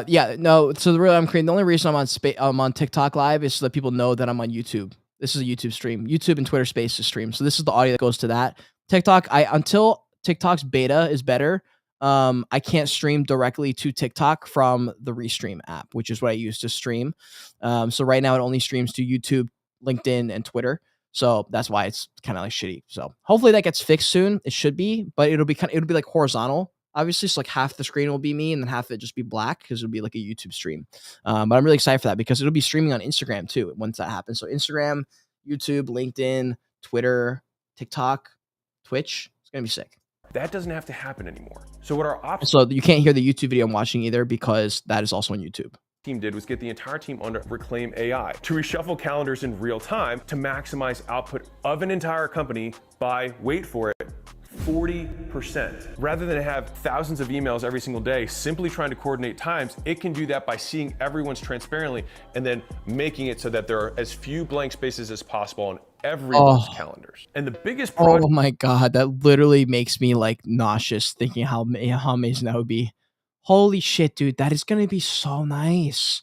Yeah, no. So the only reason I'm on TikTok live is so that people know that I'm on YouTube. This is a YouTube stream. YouTube and Twitter Spaces stream. So this is the audio that goes to that. TikTok, until TikTok's beta is better, I can't stream directly to TikTok from the Restream app, which is what I use to stream. So right now it only streams to YouTube, LinkedIn, and Twitter. So that's why it's kind of like shitty. So hopefully that gets fixed soon. It should be, but it'll be like horizontal. Obviously, so like half the screen will be me and then half of it just be black because it'll be like a YouTube stream. But I'm really excited for that because it'll be streaming on Instagram too once that happens. So Instagram, YouTube, LinkedIn, Twitter, TikTok, Twitch. It's gonna be sick. That doesn't have to happen anymore. So what our ops So you can't hear the YouTube video I'm watching either because that is also on YouTube. Team did was get the entire team under Reclaim AI to reshuffle calendars in real time to maximize output of an entire company by, wait for it, 40%. Rather than have thousands of emails every single day simply trying to coordinate times, it can do that by seeing everyone's transparently and then making it so that there are as few blank spaces as possible on everyone's calendars. And the biggest project— Oh my God, that literally makes me like nauseous thinking how amazing that would be. Holy shit, dude, that is going to be so nice.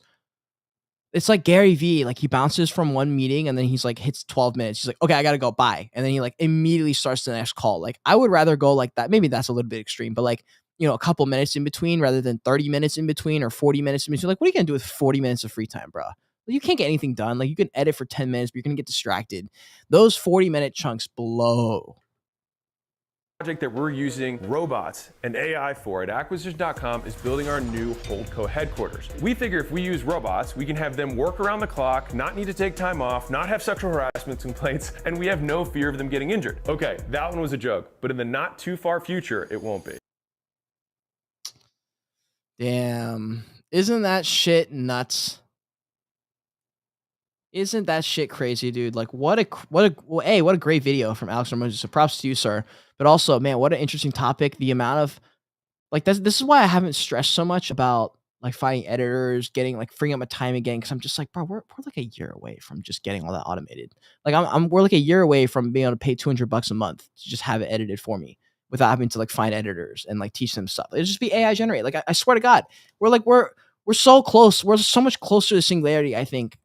It's like Gary Vee, like he bounces from one meeting and then he's like hits 12 minutes. He's like, okay, I got to go, bye. And then he like immediately starts the next call. Like I would rather go like that. Maybe that's a little bit extreme, but like, you know, a couple minutes in between rather than 30 minutes in between or 40 minutes in between. Like, what are you going to do with 40 minutes of free time, bro? You can't get anything done. Like you can edit for 10 minutes, but you're going to get distracted. Those 40-minute chunks blow. Project that we're using robots and AI for at acquisition.com is building our new Holdco headquarters. We figure if we use robots, we can have them work around the clock, not need to take time off, not have sexual harassment complaints, and we have no fear of them getting injured. Okay, that one was a joke, but in the not too far future, it won't be. Damn. Isn't that shit nuts? Isn't that shit crazy, dude? Like what a great video from Alex Ramosi. So props to you, sir. But also, man, what an interesting topic. The amount of like this is why I haven't stressed so much about like finding editors, getting like freeing up my time again. Cause I'm just like, bro, we're like a year away from just getting all that automated. Like we're like a year away from being able to pay $200 a month to just have it edited for me without having to like find editors and like teach them stuff. It'll just be AI generated. Like I swear to God, we're so close. We're so much closer to singularity, I think.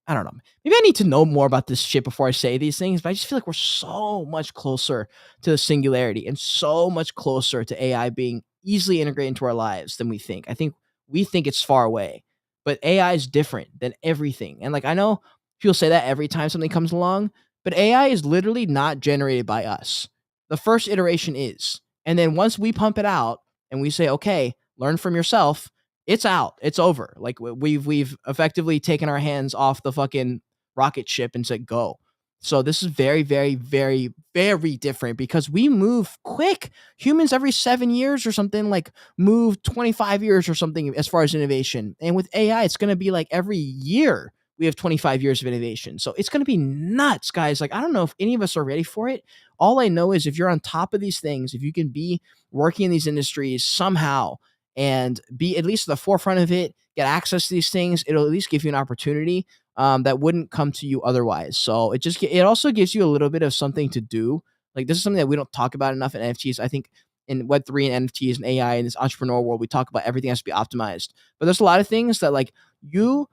I don't know. Maybe I need to know more about this shit before I say these things, but I just feel like we're so much closer to the singularity and so much closer to AI being easily integrated into our lives than we think. I think we think it's far away, but AI is different than everything. And like, I know people say that every time something comes along, but AI is literally not generated by us. The first iteration is. And then once we pump it out and we say, okay, learn from yourself, it's out. It's over. Like we've effectively taken our hands off the fucking rocket ship and said go. So this is very, very, very, very different because we move quick. Humans every 7 years or something like move 25 years or something as far as innovation. And with AI, it's going to be like every year we have 25 years of innovation. So it's going to be nuts, guys. Like, I don't know if any of us are ready for it. All I know is if you're on top of these things, if you can be working in these industries somehow and be at least at the forefront of it, get access to these things, it'll at least give you an opportunity that wouldn't come to you otherwise. So it also gives you a little bit of something to do. Like, this is something that we don't talk about enough in NFTs. I think in Web3 and NFTs and AI in this entrepreneur world, we talk about everything has to be optimized. But there's a lot of things that, like, you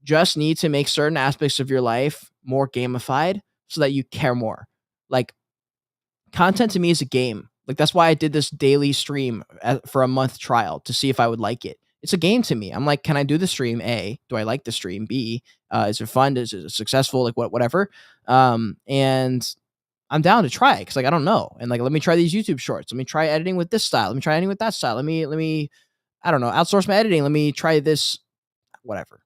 just need to make certain aspects of your life more gamified so that you care more. Like, content to me is a game. Like, that's why I did this daily stream for a month trial to see if I would like it. It's a game to me. I'm like, can I do the stream? A, do I like the stream? B, is it fun? Is it successful? Like, whatever. And I'm down to try it because, like, I don't know. And, like, let me try these YouTube shorts. Let me try editing with this style. Let me try editing with that style. Let me, I don't know, outsource my editing. Let me try this, whatever.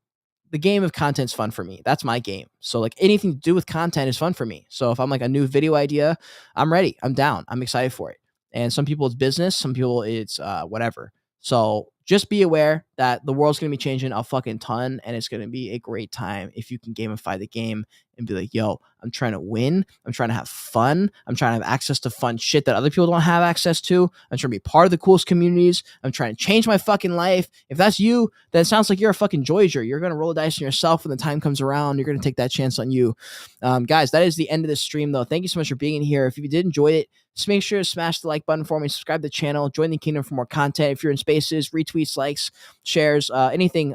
The game of content's fun for me. That's my game. So, like, anything to do with content is fun for me. So if I'm like a new video idea, I'm ready. I'm down. I'm excited for it. And some people it's business, some people it's whatever. So just be aware that the world's going to be changing a fucking ton, and it's going to be a great time if you can gamify the game and be like, yo, I'm trying to win. I'm trying to have fun. I'm trying to have access to fun shit that other people don't have access to. I'm trying to be part of the coolest communities. I'm trying to change my fucking life. If that's you, then it sounds like you're a fucking Voyager. You're going to roll the dice on yourself when the time comes around. You're going to take that chance on you. Guys, that is the end of this stream, though. Thank you so much for being in here. If you did enjoy it, just make sure to smash the like button for me, subscribe to the channel, join the kingdom for more content. If you're in spaces, retweets, likes, shares, anything,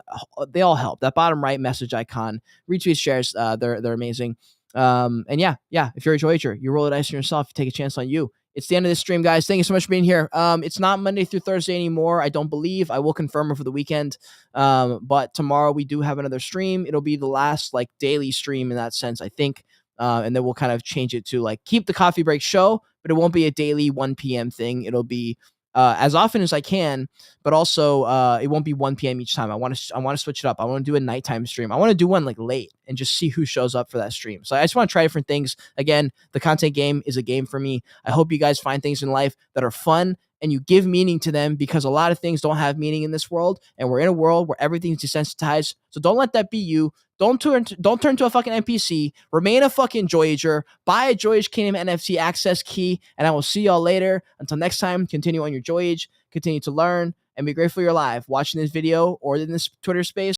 they all help. That bottom right message icon, retweets, shares, they're amazing. And yeah, if you're a Voyager, you roll the dice on yourself, you take a chance on you. It's the end of this stream, guys. Thank you so much for being here. It's not Monday through Thursday anymore. I don't believe. I will confirm over the weekend. But tomorrow we do have another stream. It'll be the last, like, daily stream in that sense, I think. And then we'll kind of change it to, like, keep the coffee break show, but it won't be a daily 1 p.m. thing. It'll be as often as I can, but also it won't be 1 p.m. each time. I want to switch it up. I want to do a nighttime stream. I want to do one, like, late and just see who shows up for that stream. So I just want to try different things. Again, the content game is a game for me. I hope you guys find things in life that are fun and you give meaning to them, because a lot of things don't have meaning in this world, and we're in a world where everything's desensitized. So don't let that be you. Don't turn to a fucking NPC. Remain a fucking Voyager. Buy a Voyage Kingdom NFT access key, and I will see y'all later. Until next time, continue on your Voyage, continue to learn, and be grateful you're alive watching this video or in this Twitter space.